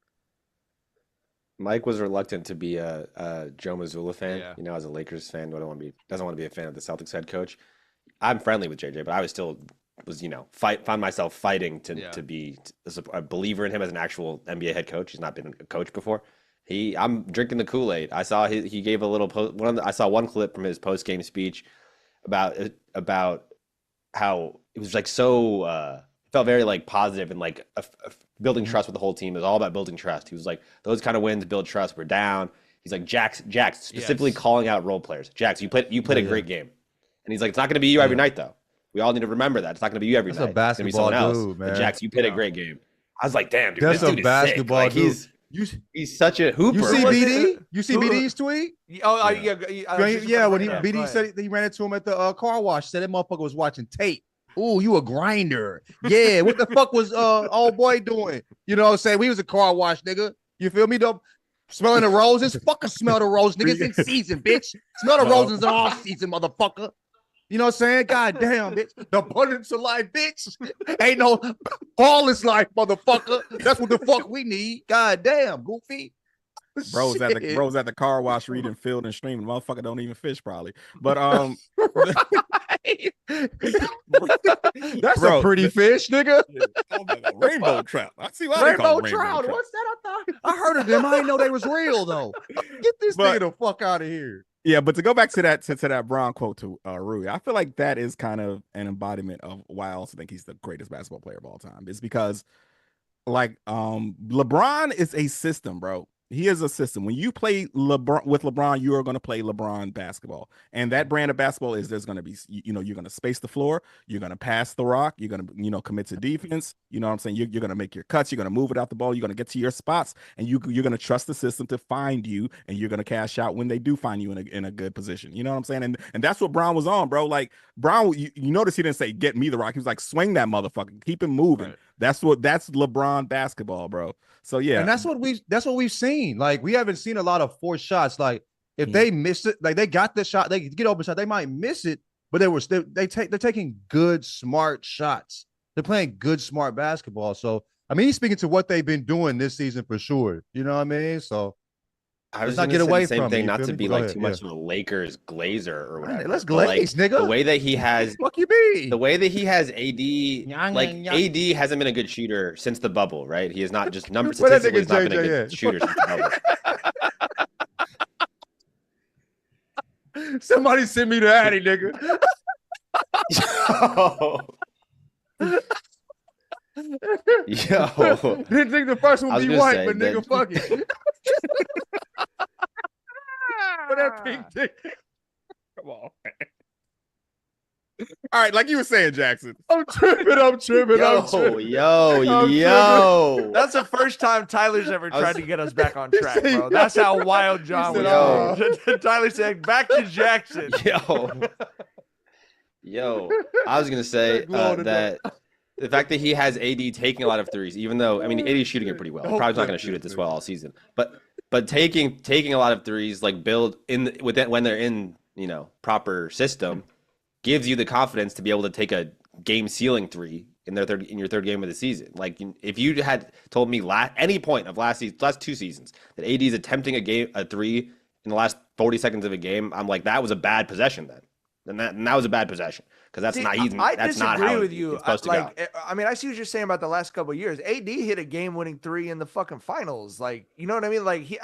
Mike was reluctant to be a Joe Mazzulla fan. Yeah. As a Lakers fan, doesn't want to be a fan of the Celtics head coach. I'm friendly with JJ, but I found myself fighting to be a believer in him as an actual NBA head coach. He's not been a coach before. I'm drinking the Kool-Aid. I saw he gave a little I saw one clip from his post-game speech about how it was like so felt very like positive and like building trust with the whole team. It was all about building trust. He was like, those kind of wins build trust. We're down. He's like, Jax specifically calling out role players. Jax, you played a great game. And he's like, it's not going to be you every night though. We all need to remember that. It's not going to be you every night. That's a basketball dude, man. But Jax, you played a great game. I was like, damn, dude, that's this dude a basketball is sick. Like, dude. He's such a hooper. You see BD? You see BD's tweet? Yeah. When BD said he ran into him at the car wash, said that motherfucker was watching tape. Ooh, you a grinder. Yeah, what the fuck was old boy doing? You know what I'm saying? We was a car wash, nigga. You feel me, though? Smelling the roses? Fucking smell the roses, nigga. It's in season, bitch. Smell the roses in all season, motherfucker. You know what I'm saying? God damn, bitch. The abundance of life, bitch. Ain't no flawless life, motherfucker. That's what the fuck we need. God damn, goofy. Bro's at the car wash reading Field and Stream. Motherfucker don't even fish probably. But that's a pretty fish, nigga. Rainbow trout. I see why rainbow trout. What's that? I heard of them. I didn't know they was real though. Get this nigga the fuck out of here. Yeah, but to go back to that Braun quote to Rui, I feel like that is kind of an embodiment of why I also think he's the greatest basketball player of all time. Is because LeBron is a system, bro. He is a system. When you play LeBron, you are going to play LeBron basketball. And that brand of basketball is there's going to be, you're going to space the floor. You're going to pass the rock. You're going to, commit to defense. You know what I'm saying? You're going to make your cuts. You're going to move it out the ball. You're going to get to your spots. And you're going to trust the system to find you. And you're going to cash out when they do find you in a good position. You know what I'm saying? And that's what Brown was on, bro. Like, Brown, you notice he didn't say, get me the rock. He was like, swing that motherfucker. Keep him moving. Right. That's LeBron basketball, bro. So yeah, and that's what we've seen. Like, we haven't seen a lot of forced shots. Like, if they miss it, like they got the shot, they get open shot, they might miss it, but they're taking good, smart shots. They're playing good, smart basketball. So I mean, he's speaking to what they've been doing this season for sure. You know what I mean? So I was not get away the same thing, not to be like too much of a Lakers glazer or whatever. Right, let's glaze, nigga. The way that he has, what you mean? The way that he has AD, AD hasn't been a good shooter since the bubble, right? He has not just statistically not been a good shooter since the bubble. Somebody send me the Addy, nigga. Yo. Didn't think the first one would be white, but nigga, fuck it. That pink dick. Come on, man. All right, like you were saying, Jackson. I'm tripping. Yo. That's the first time Tyler's ever tried to get us back on track, bro. That's how wild John was. Tyler said, back to Jackson. Yo. I was going to say that the fact that he has AD taking a lot of threes, even though, I mean, AD is shooting it pretty well. He's probably not going to shoot it this well all season. But taking a lot of threes, like build in with that when they're in, proper system, gives you the confidence to be able to take a game sealing three in your third game of the season. Like, if you had told me any point of last 2 seasons that AD is attempting a three in the last 40 seconds of a game, I'm like, that was a bad possession then. And that was a bad possession because that's not easy. I that's disagree not how with you. It's supposed to go. I mean, I see what you're saying about the last couple of years. AD hit a game-winning three in the fucking finals. Like, you know what I mean? Like, he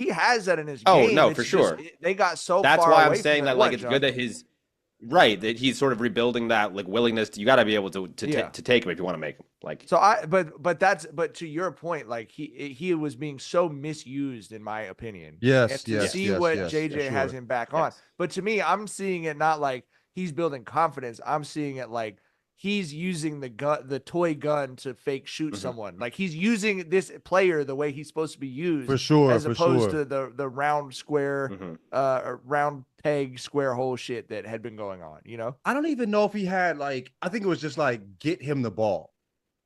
has that in his game. Oh no, for sure. They got so that's far why away I'm saying that. Like, it's good that that he's sort of rebuilding that like willingness. You got to be able to take him if you want to make him. Like, so but to your point, like he was being so misused in my opinion. Yes. To see what JJ has him back on. But to me, I'm seeing it not like he's building confidence. I'm seeing it like he's using the toy gun to fake shoot someone. Like, he's using this player the way he's supposed to be used, for sure, as opposed to the round square, round peg square hole shit that had been going on. I don't even know if he had I think it was just like, get him the ball.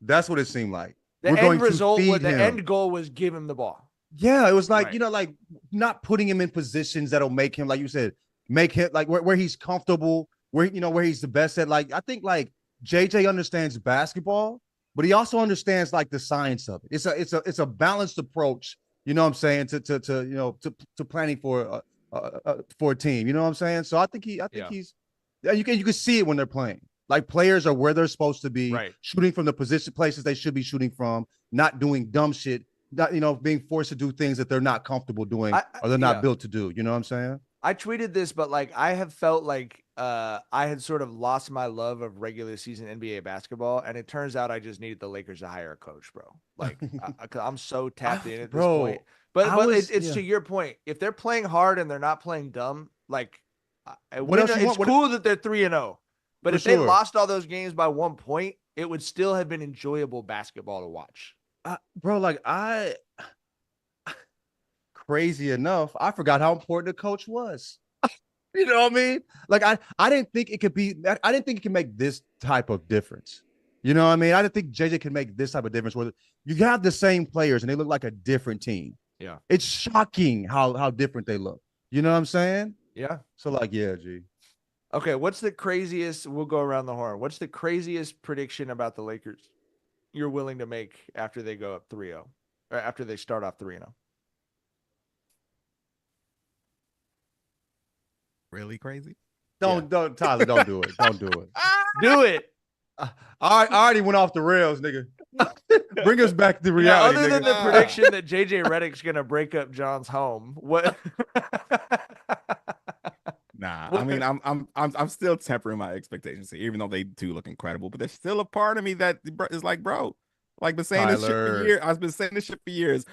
That's what it seemed like. The end goal was give him the ball. Yeah, it was like, like not putting him in positions that'll make him, like you said, make him like where he's comfortable, where he's the best at. Like, I think like JJ understands basketball, but he also understands like the science of it. It's a balanced approach, you know what I'm saying, to planning for a team, you know what I'm saying? So I think he's you can see it when they're playing. Like, players are where they're supposed to be, shooting from the places they should be shooting from, not doing dumb shit, not being forced to do things that they're not comfortable doing or they're not built to do. You know what I'm saying? I tweeted this, but like, I have felt like I had sort of lost my love of regular season NBA basketball, and it turns out I just needed the Lakers to hire a coach, bro. Like, I'm so tapped in at this point. But it's to your point. If they're playing hard and they're not playing dumb, like, it's cool that they're 3-0. But if they lost all those games by 1 point, it would still have been enjoyable basketball to watch. Bro, like, crazy enough, I forgot how important the coach was. You know what I mean? Like, I didn't think it could be. I didn't think it could make this type of difference. You know what I mean? I didn't think JJ could make this type of difference where you have the same players and they look like a different team. Yeah, it's shocking how different they look. You know what I'm saying? Yeah. So like, yeah, G. Okay, what's the craziest? We'll go around the horn. What's the craziest prediction about the Lakers you're willing to make after they go up 3-0, or after they start off 3-0? Really crazy? Don't Tyler, don't do it. Don't do it. Do it. I already went off the rails, nigga. Bring us back to reality. Other than the prediction that JJ Redick's gonna break up John's home, what? Nah, I mean, I'm still tempering my expectations here, even though they do look incredible. But there's still a part of me that is like, bro, Like been saying this shit for Tyler. years. I've been saying this shit for years.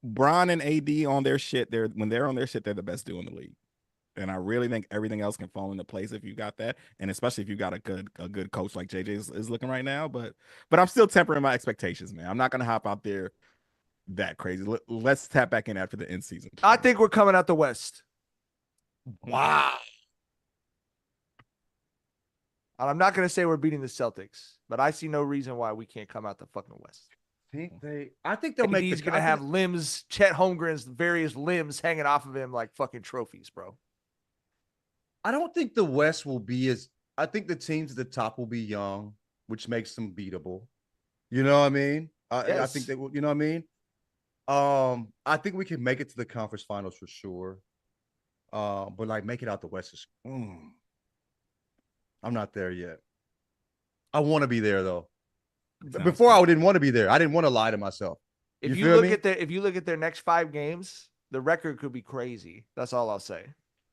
Bron and AD on their shit. When they're on their shit, they're the best duo in the league. And I really think everything else can fall into place if you got that, and especially if you got a good coach like JJ is looking right now. But I'm still tempering my expectations, man. I'm not gonna hop out there that crazy. Let's tap back in after the end season. I think we're coming out the West. Wow. And I'm not going to say we're beating the Celtics, but I see no reason why we can't come out the fucking West. I think they'll make. He's going to have limbs, Chet Holmgren's various limbs hanging off of him like fucking trophies, bro. I don't think the West will be as. I think the teams at the top will be young, which makes them beatable. You know what I mean? Yes. I think they will. You know what I mean? I think we can make it to the conference finals for sure. But like make it out the West is. I'm not there yet. I want to be there though. Before I didn't want to be there. I didn't want to lie to myself. If you look at their next 5 games, the record could be crazy. That's all I'll say.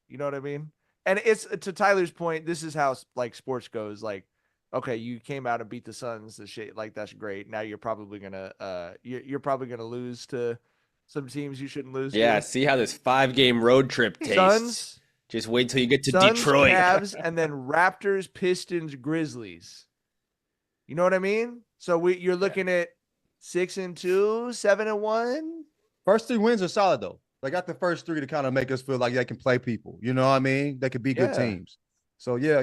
You know what I mean? And it's to Tyler's point. This is how like sports goes. Like, okay, you came out and beat the Suns. The shit like that's great. Now you're probably gonna you're probably gonna lose to some teams you shouldn't lose. Yeah, to. see how this 5-game road trip tastes. Suns. Just wait till you get to Suns, Detroit. Cavs, and then Raptors, Pistons, Grizzlies. You know what I mean? So you're looking at 6-2, 7-1. First 3 wins are solid though. They got the first 3 to kind of make us feel like they can play people. You know what I mean? They could be good teams. So yeah.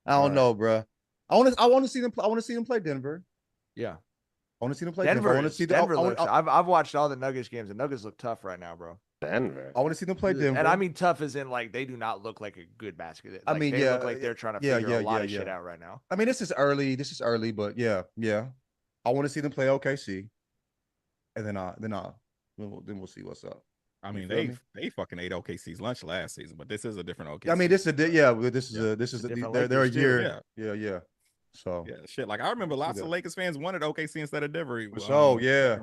I don't know, bro. I want to see them. I want to see them play Denver. Yeah, I want to see them play Denver. Denver. I want to see Denver. I've watched all the Nuggets games. The Nuggets look tough right now, bro. Denver. I want to see them play Denver. And I mean tough as in like they do not look like a good basket. Like, they look like they're trying to figure a lot of shit out right now. I mean, this is early, but yeah. I want to see them play OKC, and then we'll see what's up. I mean, they fucking ate OKC's lunch last season, but this is a different OKC. I mean, this is they're a year. Yeah. So yeah, shit. Like I remember lots of Lakers fans wanted OKC instead of Denver. For sure, yeah.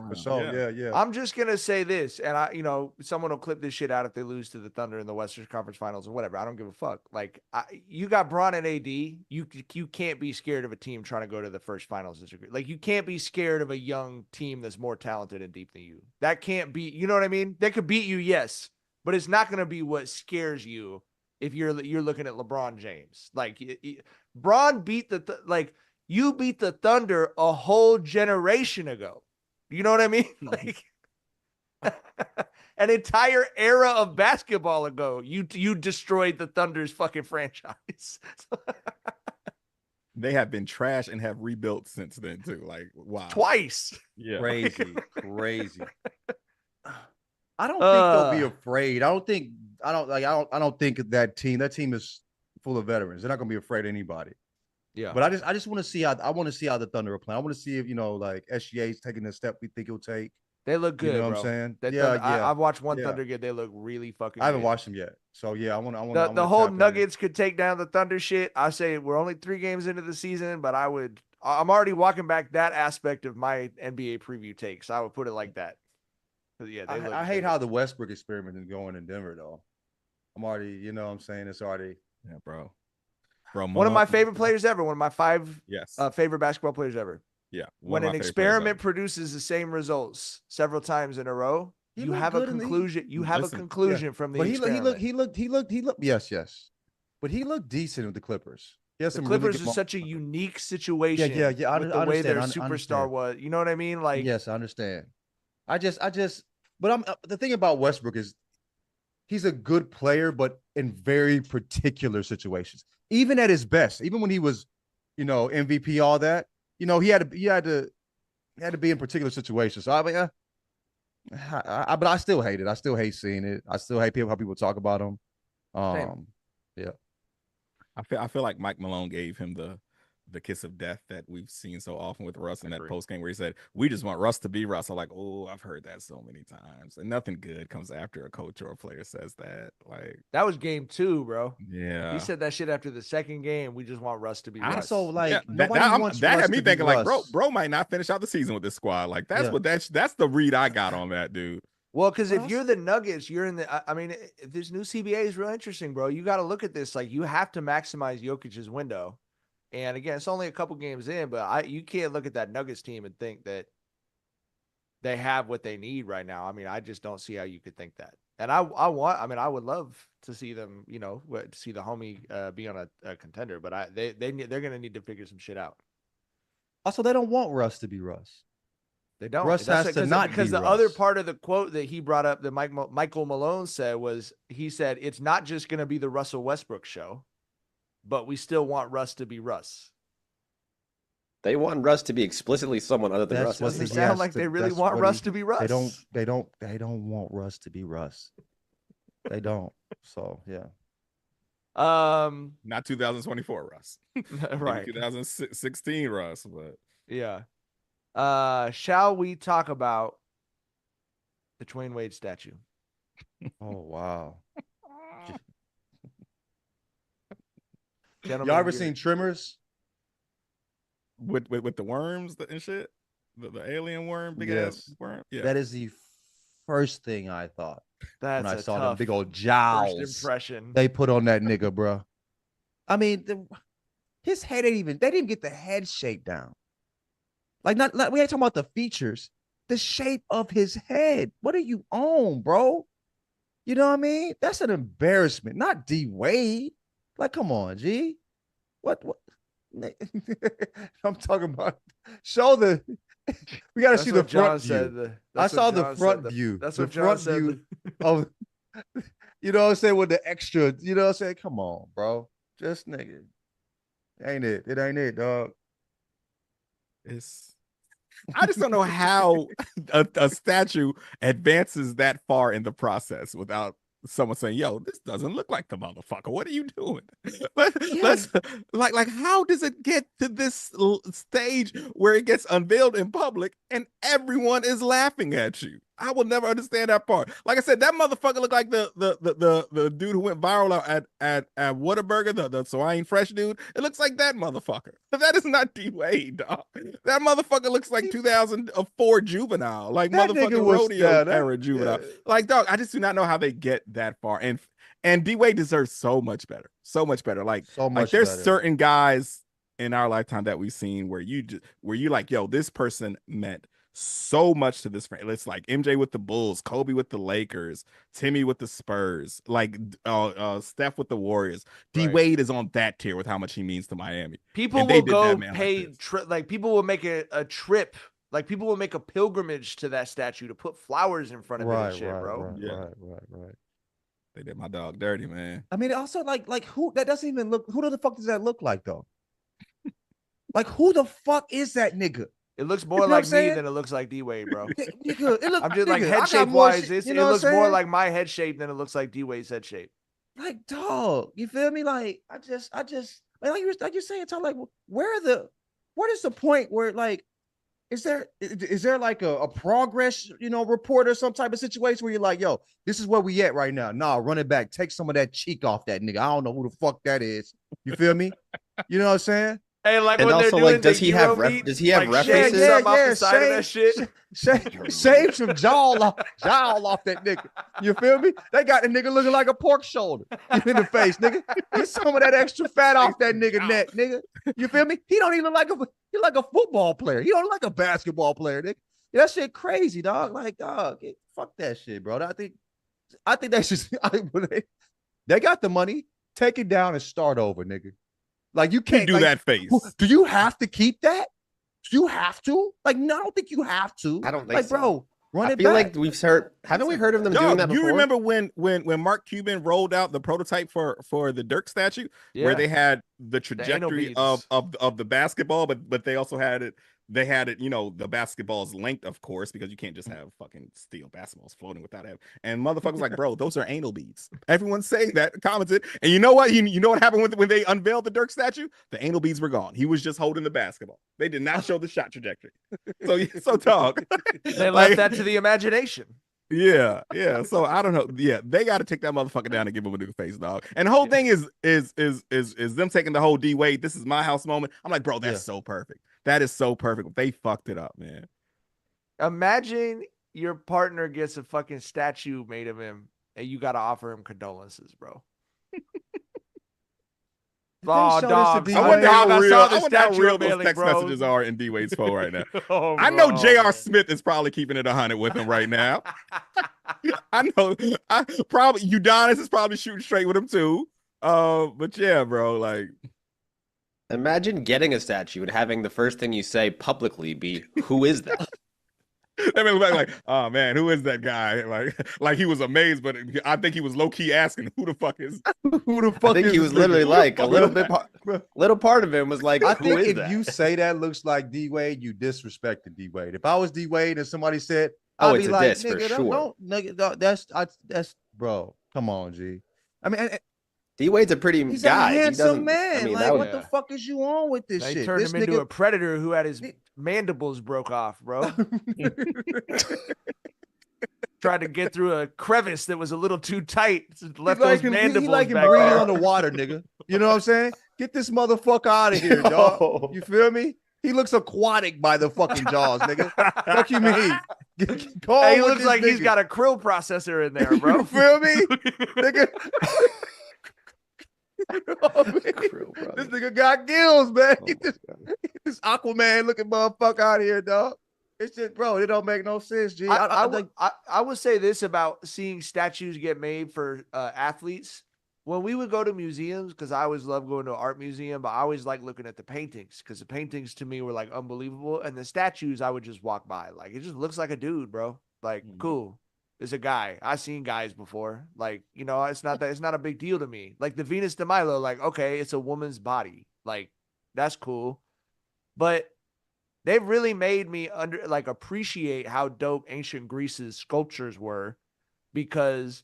I'm just gonna say this, and someone will clip this shit out if they lose to the Thunder in the Western Conference Finals or whatever. I don't give a fuck. Like you got Bron and AD. You can't be scared of a team trying to go to the first finals. Like you can't be scared of a young team that's more talented and deep than you. That can't be. You know what I mean? They could beat you, yes, but it's not gonna be what scares you. If you're looking at LeBron James, like Bron beat you beat the Thunder a whole generation ago. You know what I mean? Like an entire era of basketball ago, you destroyed the Thunder's fucking franchise. They have been trash and have rebuilt since then too. Like wow, twice. Yeah, crazy. I don't think they'll be afraid. I don't think that team is full of veterans. They're not going to be afraid of anybody. Yeah. But I just want to see how the Thunder are playing. I want to see if like SGA's taking the step we think he'll take. They look good. You know bro. what I'm saying? I've watched one Thunder get. They look really fucking. I haven't good. watched them yet. So yeah, I want the whole Nuggets could take down the Thunder shit. I say we're only 3 games into the season, but I'm already walking back that aspect of my NBA preview takes. I would put it like that. Yeah, I hate how the Westbrook experiment is going in Denver though. I'm already, you know what I'm saying? It's already bro. One of my favorite players ever. One of my 5 favorite basketball players ever. Yeah. When an experiment produces the same results several times in a row, you have a conclusion. You have a conclusion from the experiment. He looked. Yes. But he looked decent with the Clippers. The Clippers is such a unique situation. Yeah. With the way their superstar was. You know what I mean? Like, yes, I understand. But the thing about Westbrook is he's a good player, but in very particular situations. Even at his best, even when he was, MVP, all that, he had to be in particular situations. So I mean, but I still hate it. I still hate seeing it. I still hate how people talk about him. Yeah. I feel like Mike Malone gave him the kiss of death that we've seen so often with Russ in that post game where he said, "We just want Russ to be Russ." I'm like, oh, I've heard that so many times, and nothing good comes after a coach or a player says that. Like that was game 2, bro. Yeah, he said that shit after the second game. We just want Russ to be Russ. So like that had me thinking like, bro might not finish out the season with this squad. Like that's the read I got on that dude. Well, because if you're the Nuggets, you're in the. I mean, this new CBA is real interesting, bro. You got to look at this. Like, you have to maximize Jokic's window. And again, it's only a couple games in, but you can't look at that Nuggets team and think that they have what they need right now. I mean, I just don't see how you could think that. And I would love to see them, see the homie be on a contender, but they're going to need to figure some shit out. Also, they don't want Russ to be Russ. They don't. Russ has to not because be the Russ. other part of the quote that he brought up that Michael Malone said he said it's not just going to be the Russell Westbrook show, but we still want Russ to be Russ. They want Russ to be explicitly someone other than Russ. Doesn't sound like they really want Russ to be Russ. They don't want Russ to be Russ. They don't. So yeah. Not 2024 Russ. Right. 2016 Russ, but yeah. Shall we talk about the Dwayne Wade statue? Oh wow. Gentlemen, y'all ever seen Tremors? With the worms and shit? The alien worm, big ass worm? Yeah. That is the first thing I thought when I saw them big old jowls first impression they put on that nigga, bro. I mean, his head they didn't get the head shape down. Like, not we ain't talking about the features, the shape of his head. What are you on, bro? You know what I mean? That's an embarrassment. Not D Wade. Like, come on, G. What? I'm talking about. Show the. We got to see the front view. I saw the front view. That's what John said. Of, you know what I'm saying, with the extra. You know what I'm saying? Come on, bro. Just nigga. Ain't it? It ain't it, dog. I just don't know how a statue advances that far in the process without someone saying, "Yo, this doesn't look like the motherfucker. What are you doing?" Let's like how does it get to this stage where it gets unveiled in public and everyone is laughing at you? I will never understand that part. Like I said, that motherfucker looked like the dude who went viral at Whataburger, the So I Ain't Fresh dude. It looks like that motherfucker. That is not D Wade, dog. That motherfucker looks like 2004 Juvenile, like that motherfucking rodeo era Juvenile. Yeah. Like, dog, I just do not know how they get that far. And D Wade deserves so much better, so much better. Like there's certain guys in our lifetime that we've seen where you like, yo, this person meant so much to this franchise. It's like MJ with the Bulls, Kobe with the Lakers, Timmy with the Spurs, like Steph with the Warriors. D Wade is on that tier with how much he means to Miami. People will go pay people will make a trip. Like, people will make a pilgrimage to that statue to put flowers in front of it and shit, bro. Right. They did my dog dirty, man. I mean, also like who that doesn't even look. Who the fuck does that look like though? Like, who the fuck is that nigga? It looks more like me than it looks like D Wade, bro. I'm just like head shape wise. It looks more like my head shape than it looks like D Wade's head shape. Like, dog, you feel me? Like, I just like you're saying, Tom, like, what is the point where, like, is there like a progress, report or some type of situation where you're like, yo, this is where we at right now. Nah, run it back. Take some of that cheek off that nigga. I don't know who the fuck that is. You feel me? You know what I'm saying? Hey, like, and when also, like, does he have references? Shave some jowl off that nigga. You feel me? They got the nigga looking like a pork shoulder in the face, nigga. Get some of that extra fat off that nigga neck, nigga. You feel me? He don't even look like he like a football player. He don't look like a basketball player, nigga. Yeah, that shit crazy, dog. Like, dog, fuck that shit, bro. I think that's just they got the money. Take it down and start over, nigga. Like, you can't do that face. Do you have to keep that? Do you have to? Like, no, I don't think you have to. I don't think like, so. Bro, run it back. I feel like we've haven't we heard of them doing that before? You remember when Mark Cuban rolled out the prototype for the Dirk statue, where they had the trajectory of the basketball, but they also had it. They had it, the basketball's length, of course, because you can't just have fucking steel basketballs floating without having. And motherfuckers like, bro, those are anal beads. Everyone's saying that, commented. And you know what? You know what happened when they unveiled the Dirk statue? The anal beads were gone. He was just holding the basketball. They did not show the shot trajectory. So dog. They left that to the imagination. Yeah. So I don't know. Yeah, they got to take that motherfucker down and give him a new face, dog. And the whole thing is them taking the whole D Wade, this is my house moment. I'm like, bro, that's so perfect. That is so perfect. They fucked it up, man. Imagine your partner gets a fucking statue made of him and you got to offer him condolences, bro. Oh, show dog. this to I wonder how I real. saw I the wonder how statue real those unveiling, text bro. messages are in D-Wade's phone right now. Oh, I know bro, J.R. man. Smith is probably keeping it 100 with him right now. I know. Probably Udonis is probably shooting straight with him too. But yeah, bro, like Imagine getting a statue and having the first thing you say publicly be, "Who is that?" I mean, like, oh man, who is that guy? Like he was amazed, but I think he was low key asking, who the fuck is? Who the I fuck think is he this was literally nigga? like a little bit, Bro, little part of him was like, I "Who think is if that?" you say that looks like D Wade, you disrespected D Wade. If I was D Wade and somebody said, Oh, I'd it's be a like, diss for nigga, sure. nigga, that's bro. Come on, G. I mean, D Wade's a pretty he's guy. a He handsome doesn't. man. I mean, Like, that what would. the fuck is you on with this They shit? turned This him into a nigga. predator who had his mandibles broke off, bro. Tried to get through a crevice that was a little too tight. Left those mandibles he like him back breathing there. underwater, nigga. You know what I'm saying? Get this motherfucker out of here, dog. No. You feel me? He looks aquatic by the fucking jaws, nigga. Fuck you mean? Go Hey, he on with looks this like he's nigga. got a krill processor in there, bro. You feel me? Nigga. Oh, man. Krill, brother. This nigga got gills, man. Oh, Get my this, God. get this Aquaman looking motherfucker out of here, dog. It's just, bro, it don't make no sense, G. I would say this about seeing statues get made for athletes. When we would go to museums, because I always love going to an art museum, but I always like looking at the paintings because the paintings to me were like unbelievable. And the statues I would just walk by. Like, it just looks like a dude, bro. Like, cool. It's a guy. I've seen guys before. Like, you know, it's not a big deal to me. Like the Venus de Milo, like, okay, it's a woman's body. Like, that's cool. But they've really made me appreciate how dope ancient Greece's sculptures were, because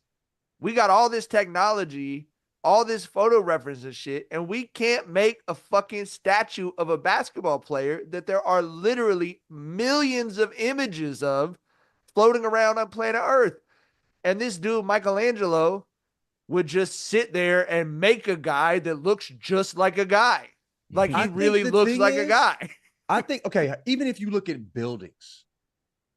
we got all this technology, all this photo reference and shit, and we can't make a fucking statue of a basketball player that there are literally millions of images of floating around on planet Earth. And this dude, Michelangelo, would just sit there and make a guy that looks just like a guy. Like he really looks like a guy. I think, okay, even if you look at buildings,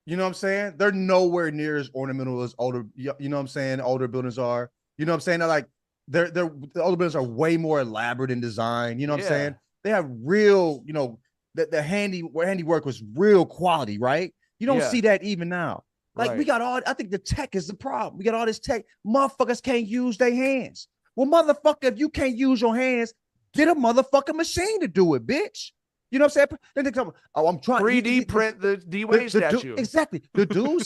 you know what I'm saying? They're nowhere near as ornamental as older, you know what I'm saying? Older buildings are, you know what I'm saying? They're like, the older buildings are way more elaborate in design. You know what I'm saying? They have real, you know, the handiwork was real quality, right? You don't see that even now. Like we got all, I think the tech is the problem. We got all this tech. Motherfuckers can't use their hands. Well, motherfucker, if you can't use your hands, get a motherfucking machine to do it, bitch. You know what I'm saying? Then they come, oh, I'm trying 3D print the D-Wade statue. Exactly. The dude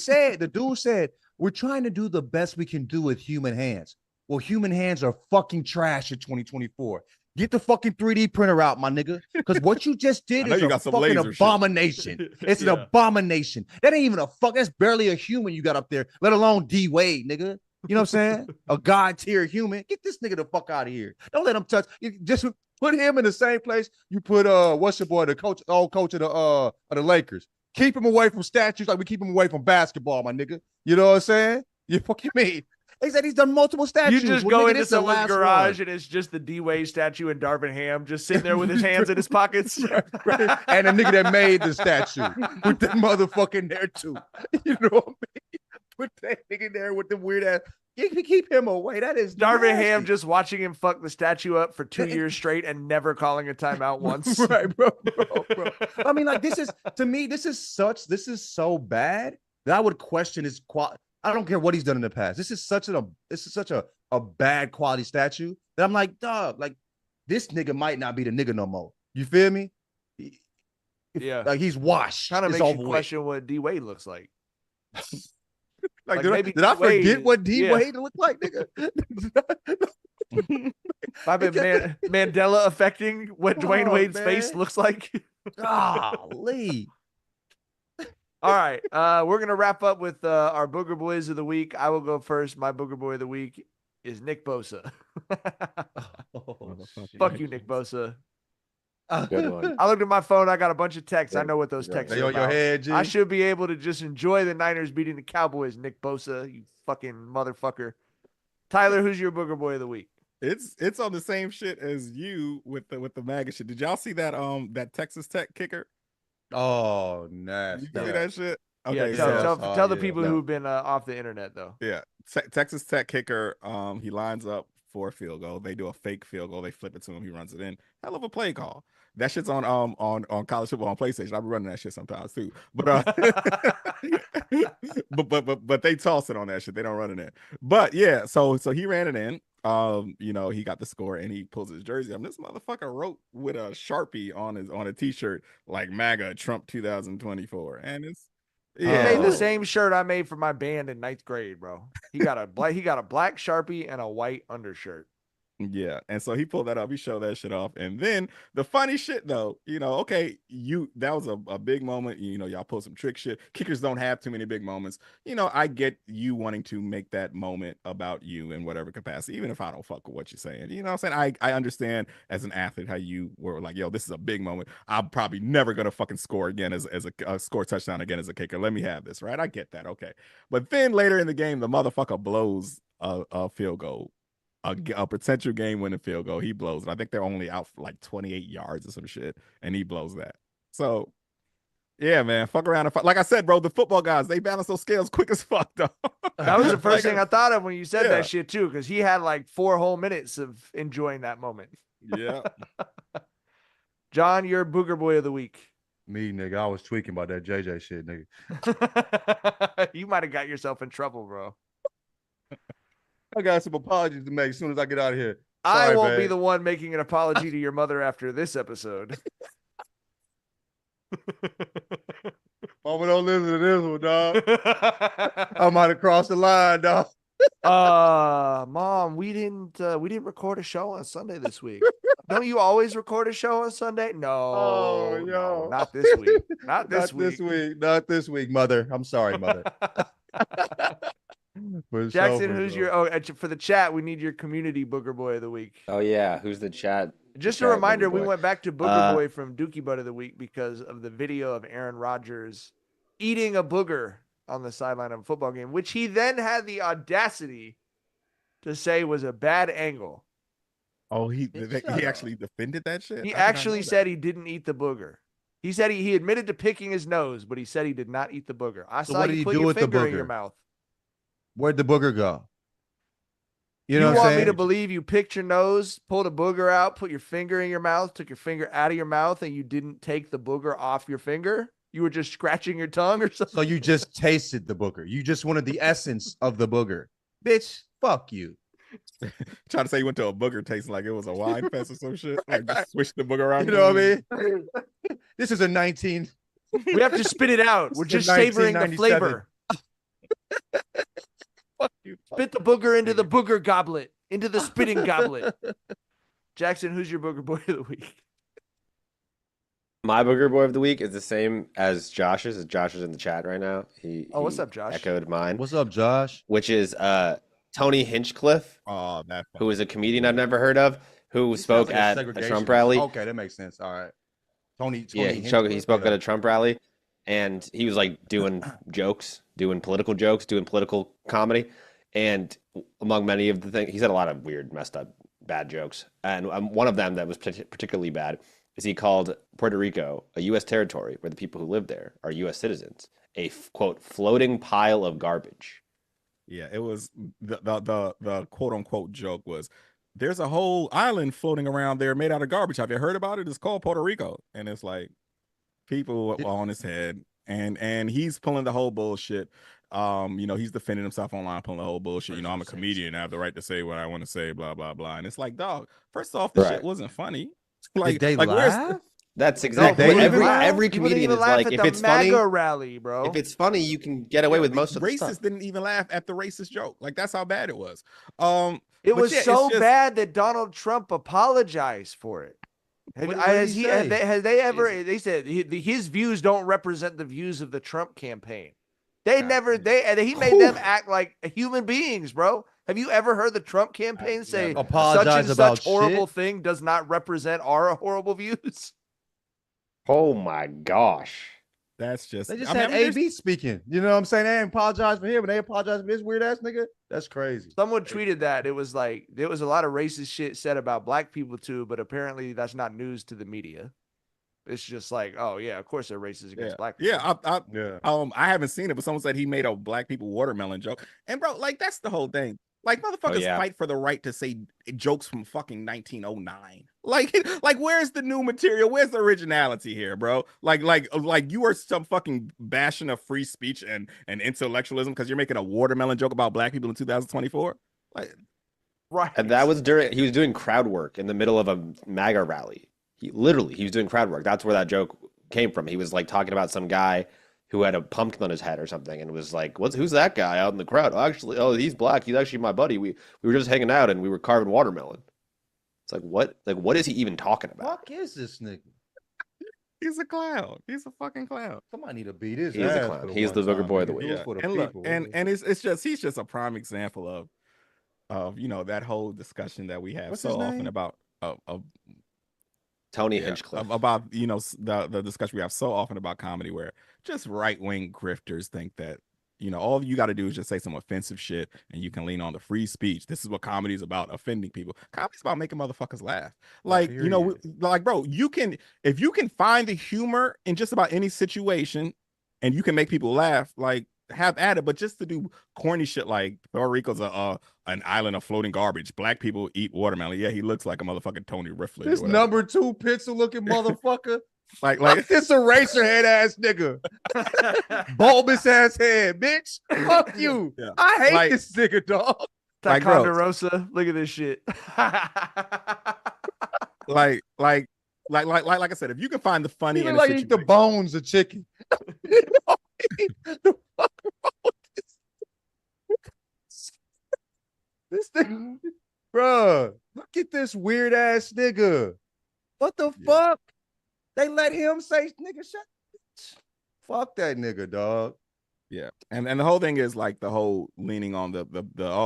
said, we're trying to do the best we can do with human hands. Well, human hands are fucking trash in 2024. Get the fucking 3D printer out, my nigga. Because what you just did is a fucking abomination. It's an abomination. That ain't even a fuck. That's barely a human you got up there, let alone D Wade, nigga. You know what I'm saying? A god tier human. Get this nigga the fuck out of here. Don't let him touch. Just put him in the same place you put what's your boy, the coach, old coach of the Lakers. Keep him away from statues like we keep him away from basketball, my nigga. You know what I'm saying? You fucking mean? They said he's done multiple statues. You just go into someone's garage and it's just the D-Wade statue and Darvin Ham just sitting there with his hands in his pockets. Right. And the nigga that made the statue with that motherfucker there too. You know what I mean? Put that nigga there with the weird ass. Keep him away. That is Darvin Ham just watching him fuck the statue up for 2 years straight and never calling a timeout once. Right, bro. I mean, like, this is, to me, this is so bad that I would question his quality. I don't care what he's done in the past. This is such a bad quality statue that I'm like, dog, like this nigga might not be the nigga no more. You feel me? Yeah. Like he's washed. Kind of makes you question what D Wade looks like. Like did I forget what D Wade looked like, nigga? I've been Mandela affecting what Dwayne Wade's face looks like. Golly. All right. We're going to wrap up with our Booger Boys of the week. I will go first. My Booger Boy of the week is Nick Bosa. Fuck you, Nick Bosa. Good one. I looked at my phone. I got a bunch of texts. I know what those texts are on about. your head, G. I should be able to just enjoy the Niners beating the Cowboys, Nick Bosa, you fucking motherfucker. Tyler, who's your Booger Boy of the week? It's on the same shit as you with the MAGA shit. Did y'all see that that Texas Tech kicker? Oh, nasty. You see that shit? Okay, tell the people who've been off the internet though. Yeah, Texas Tech kicker. He lines up for a field goal. They do a fake field goal. They flip it to him. He runs it in. Hell of a play call. That shit's on college football on PlayStation. I'll be running that shit sometimes too. But but they toss it on that shit. They don't run it in. But yeah, so he ran it in. He got the score and he pulls his jersey up. This motherfucker wrote with a Sharpie on a t-shirt like MAGA Trump 2024. And it's He made the same shirt I made for my band in 9th grade, bro. He got a black Sharpie and a white undershirt. Yeah, and so he pulled that up. He showed that shit off, and then the funny shit though, okay, that was a big moment. Y'all pull some trick shit. Kickers don't have too many big moments. I get you wanting to make that moment about you in whatever capacity, even if I don't fuck with what you're saying. You know what I'm saying? I understand as an athlete how you were like, yo, this is a big moment. I'm probably never gonna fucking score again as a score touchdown again as a kicker. Let me have this, right? I get that, okay. But then later in the game, the motherfucker blows a field goal. A potential game-winning field goal. He blows it. I think they're only out for like 28 yards or some shit, and he blows that. So, yeah, man, fuck around and fuck. Like I said, bro, the football guys, they balance those scales quick as fuck, though. That was the first thing I thought of when you said that shit, too, because he had like 4 whole minutes of enjoying that moment. Yeah. John, you're Booger Boy of the week. Me, nigga. I was tweaking about that JJ shit, nigga. You might have got yourself in trouble, bro. I got some apologies to make as soon as I get out of here. Sorry, I won't be the one making an apology to your mother after this episode. Mama, don't listen to this one, dog. I might have crossed the line, dog. Mom, we didn't record a show on Sunday this week. Don't you always record a show on Sunday? No, no, not this week. Not this week. Not this week, mother. I'm sorry, mother. Jackson, who's for the chat? We need your community Booger Boy of the week. Oh yeah, who's the chat? Just a reminder, we went back to Booger Boy from Dookie Butt of the week because of the video of Aaron Rodgers eating a booger on the sideline of a football game, which he then had the audacity to say was a bad angle. Oh, he actually defended that shit? He actually said he didn't eat the booger. He said he admitted to picking his nose, but he said he did not eat the booger. I saw you put your finger in your mouth. Where'd the booger go? You know what I'm saying? Me to believe you picked your nose, pulled a booger out, put your finger in your mouth, took your finger out of your mouth, and you didn't take the booger off your finger? You were just scratching your tongue or something? So you just tasted the booger. You just wanted the essence of the booger. Bitch, fuck you. Trying to say you went to a booger tasting like it was a wine fest or some shit. Like just switch the booger around. You know what I mean? This is a 19. We have to spit it out. We're just savoring the flavor. Fuck you. Spit the booger into the booger goblet, into the spitting goblet. Jackson, who's your Booger Boy of the week? My Booger Boy of the week is the same as Josh's. Josh is in the chat right now. What's up, Josh? Echoed mine. What's up, Josh? Which is Tony Hinchcliffe, who is a comedian I've never heard of, who spoke at a Trump rally. Okay, that makes sense. All right. Tony he spoke at a Trump rally, and he was like doing jokes, doing political jokes, doing political comedy. And among many of the things, he said a lot of weird, messed up, bad jokes. And one of them that was particularly bad is he called Puerto Rico a U.S. territory where the people who live there are U.S. citizens, a, quote, floating pile of garbage. Yeah, it was the quote unquote joke was, there's a whole island floating around there made out of garbage. Have you heard about it? It's called Puerto Rico. And it's like people on his head, and he's pulling the whole bullshit. He's defending himself online, pulling the whole bullshit. I'm a comedian. I have the right to say what I want to say, blah, blah, blah. And it's like, dog, first off, the shit wasn't funny. Did they laugh? That's exactly every comedian is like, if it's funny, rally, bro. If it's funny, you can get away with most of the stuff. Racists didn't even laugh at the racist joke. Like, that's how bad it was. It was so bad that Donald Trump apologized for it. They said his views don't represent the views of the Trump campaign. He made them act like human beings, bro. Have you ever heard the Trump campaign say such and such horrible thing does not represent our horrible views? Oh my gosh. That's just, they just had AB speaking. You know what I'm saying? They ain't apologize for him, and they apologize for this weird ass nigga. That's crazy. Someone tweeted that it was like there was a lot of racist shit said about black people too, but apparently that's not news to the media. It's just like, oh yeah, of course they're racist against black people. I haven't seen it, but someone said he made a black people watermelon joke, and bro, like that's the whole thing. Like motherfuckers fight for the right to say jokes from fucking 1909. Like where's the new material? Where's the originality here, bro? Like you are some fucking bashing of free speech and intellectualism because you're making a watermelon joke about black people in 2024. Like, right. And that was he was doing crowd work in the middle of a MAGA rally. He was doing crowd work. That's where that joke came from. He was like talking about some guy who had a pumpkin on his head or something, and was like, who's that guy out in the crowd? He's black. He's actually my buddy. We were just hanging out and we were carving watermelon. It's like, what? Like, what is he even talking about? Fuck is this nigga? He's a clown. He's a fucking clown. Somebody need to beat his He's ass. a clown. He's the Booger Boy of the week. And look, and it's just he's just a prime example of that whole discussion that we have so often about Tony Hinchcliffe, about the discussion we have so often about comedy, where just right-wing grifters think that all you got to do is just say some offensive shit and you can lean on the free speech. This is what comedy is about: offending people. Comedy's about making motherfuckers laugh. Like like bro, if you can find the humor in just about any situation and you can make people laugh, like, have at it. But just to do corny shit like Puerto Rico's an island of floating garbage, black people eat watermelon. Yeah, he looks like a motherfucking Tony Rifflin. This number 2 pencil looking motherfucker. like this eraser head ass nigga. Bulbous ass head, bitch. Fuck you. Yeah. I hate this nigga, dog. Like Ponderosa. Look at this shit. like I said, if you can find the funny in like eat the bones of chicken. This thing, bruh, look at this weird ass nigga. What the fuck? They let him say, nigga, shut. Fuck that nigga, dog. Yeah, and the whole thing is like the whole leaning on the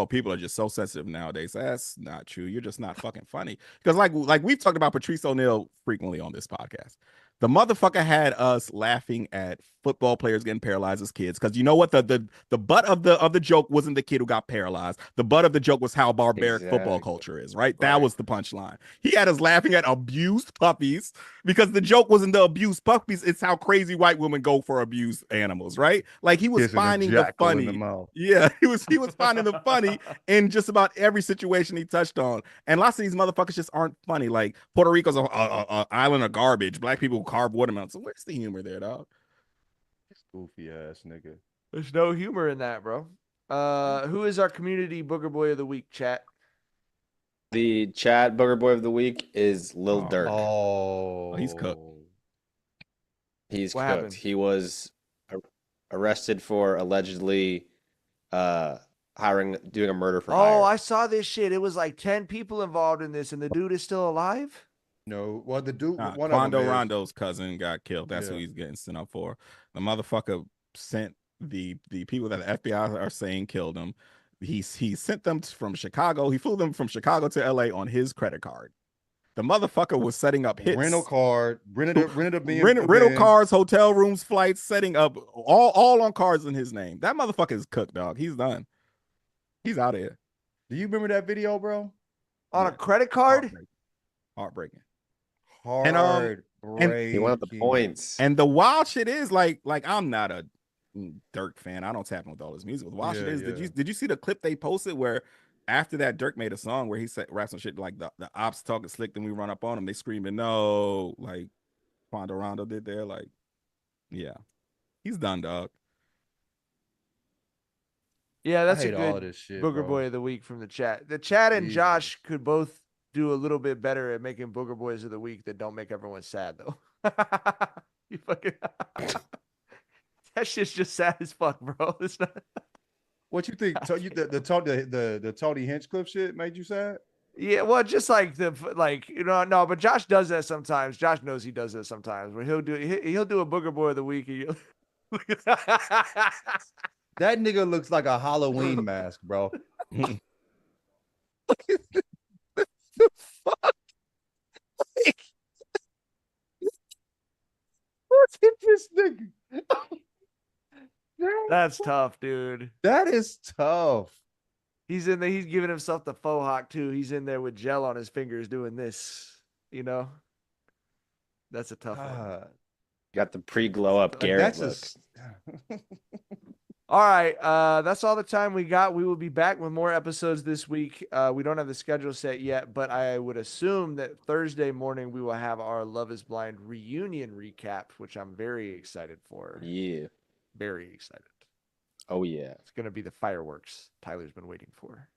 people are just so sensitive nowadays. That's not true. You're just not fucking funny. Because like we've talked about Patrice O'Neal frequently on this podcast. The motherfucker had us laughing at football players getting paralyzed as kids. Because you know what? The butt of the joke wasn't the kid who got paralyzed. The butt of the joke was how barbaric football culture is, right? That was the punchline. He had us laughing at abused puppies because the joke wasn't the abused puppies. It's how crazy white women go for abused animals, right? Like he was finding the funny. Yeah, he was finding the funny in just about every situation he touched on. And lots of these motherfuckers just aren't funny. Like Puerto Rico's an island of garbage. Black people carve watermelon. So where's the humor there, dog? Goofy ass nigga. There's no humor in that, bro. Who is our community Booger Boy of the week, chat? The chat Booger Boy of the week is Lil Durk. Oh, he's cooked. He's cooked. Happened? He was arrested for allegedly doing a murder for hire. Oh, I saw this shit. It was like 10 people involved in this, and the dude is still alive? No, well, the dude, Quando Rondo's cousin got killed. That's who he's getting sent up for. The motherfucker sent the people that the FBI are saying killed him. He sent them from Chicago. He flew them from Chicago to LA on his credit card. The motherfucker was setting up hits. Rental cars, hotel rooms, flights, setting up all on cards in his name. That motherfucker is cooked, dog. He's done. He's out of here. Do you remember that video, bro? On a credit card? Heartbreaking. And he wanted the points. And the wild shit is like I'm not a Dirk fan. I don't tap in with all his music. The wild shit is, did you see the clip they posted where after that Dirk made a song where he said raps some shit like the ops talking slick, then we run up on him, they screaming no, like Quando Rondo did there, like yeah, he's done, dog. Yeah, that's a good Booger Boy of the week from the chat. The chat and Josh could both do a little bit better at making Booger Boys of the week that don't make everyone sad, though. You fucking that shit's just sad as fuck, bro. It's not. What you think? The Tony Hinchcliffe shit made you sad? Yeah, well, just like no, but Josh does that sometimes. Josh knows he does that sometimes. Where he'll do a Booger Boy of the week. And that nigga looks like a Halloween mask, bro. What the fuck? What's in this nigga? That's tough, dude. That is tough. He's in there. He's giving himself the faux hawk too. He's in there with gel on his fingers doing this. You know, that's a tough one. Got the pre-glow up Garrett look. All right. That's all the time we got. We will be back with more episodes this week. We don't have the schedule set yet, but I would assume that Thursday morning we will have our Love is Blind reunion recap, which I'm very excited for. Yeah. Very excited. Oh, yeah. It's going to be the fireworks Tyler's been waiting for.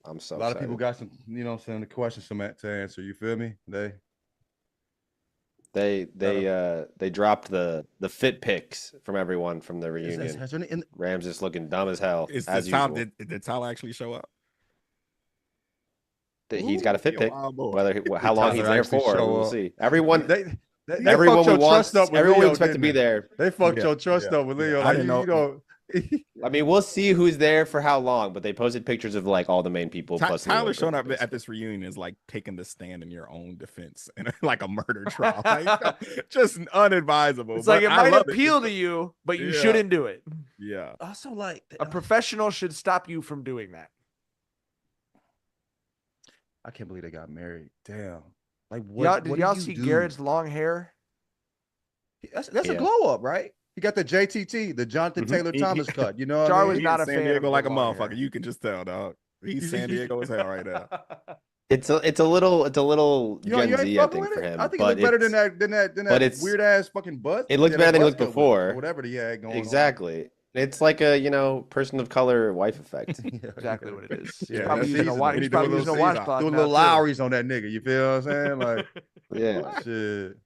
I'm so A lot excited. of people got some, you know what I'm saying, the questions to answer. You feel me? They dropped the fit pics from everyone from the reunion. Has there any, Rams just looking dumb as hell, as Tyler, usual. did Tyler actually show up? He's got a fit pic. Wild boy. How long he's Tyler there actually for, show we'll up? see. Everyone fucked your trust up with everyone Leo, expect to be there. They fucked your trust up with Leo. I Like, didn't know. I mean, we'll see who's there for how long, but they posted pictures of like all the main people. Plus Tyler Leo, showing up at this reunion is like taking the stand in your own defense and like a murder trial. Like, just unadvisable. It's like it I might love appeal to you, but you shouldn't do it. Yeah. Also, like A professional should stop you from doing that. I can't believe they got married. Damn. Like, what? Did y'all see Garrett's long hair? That's a glow up, right? He got the JTT, the Jonathan Taylor Thomas cut. You know, what Jar I mean? was not a San fan Diego of like a the long motherfucker. hair. You can just tell, dog. He's San Diego as hell right now. It's a little You ain't Gen Z, I fucking think, with for it? him. I think it but looked better than that it's- weird ass fucking butt. It looked better than it looked before. Whatever he had going on. Exactly. It's like a person of color wife effect. Exactly what it is. He's Yeah, probably that's using a seasonal. watch. He He's do a probably little using a season. washcloth. Doing now, little too. Lowrys on that nigga. You feel what I'm saying? Like, Yeah. shit.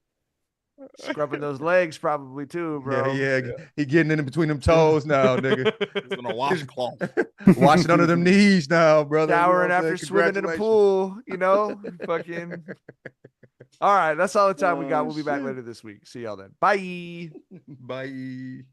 Scrubbing those legs probably too, bro. Yeah. He getting in between them toes now, nigga. He's in a washcloth. Washing under them knees now, brother. Showering You know what I'm after saying? swimming in a pool, fucking. All right, that's all the time we got. Oh, We'll be back shit. later this week. See y'all then. Bye. Bye.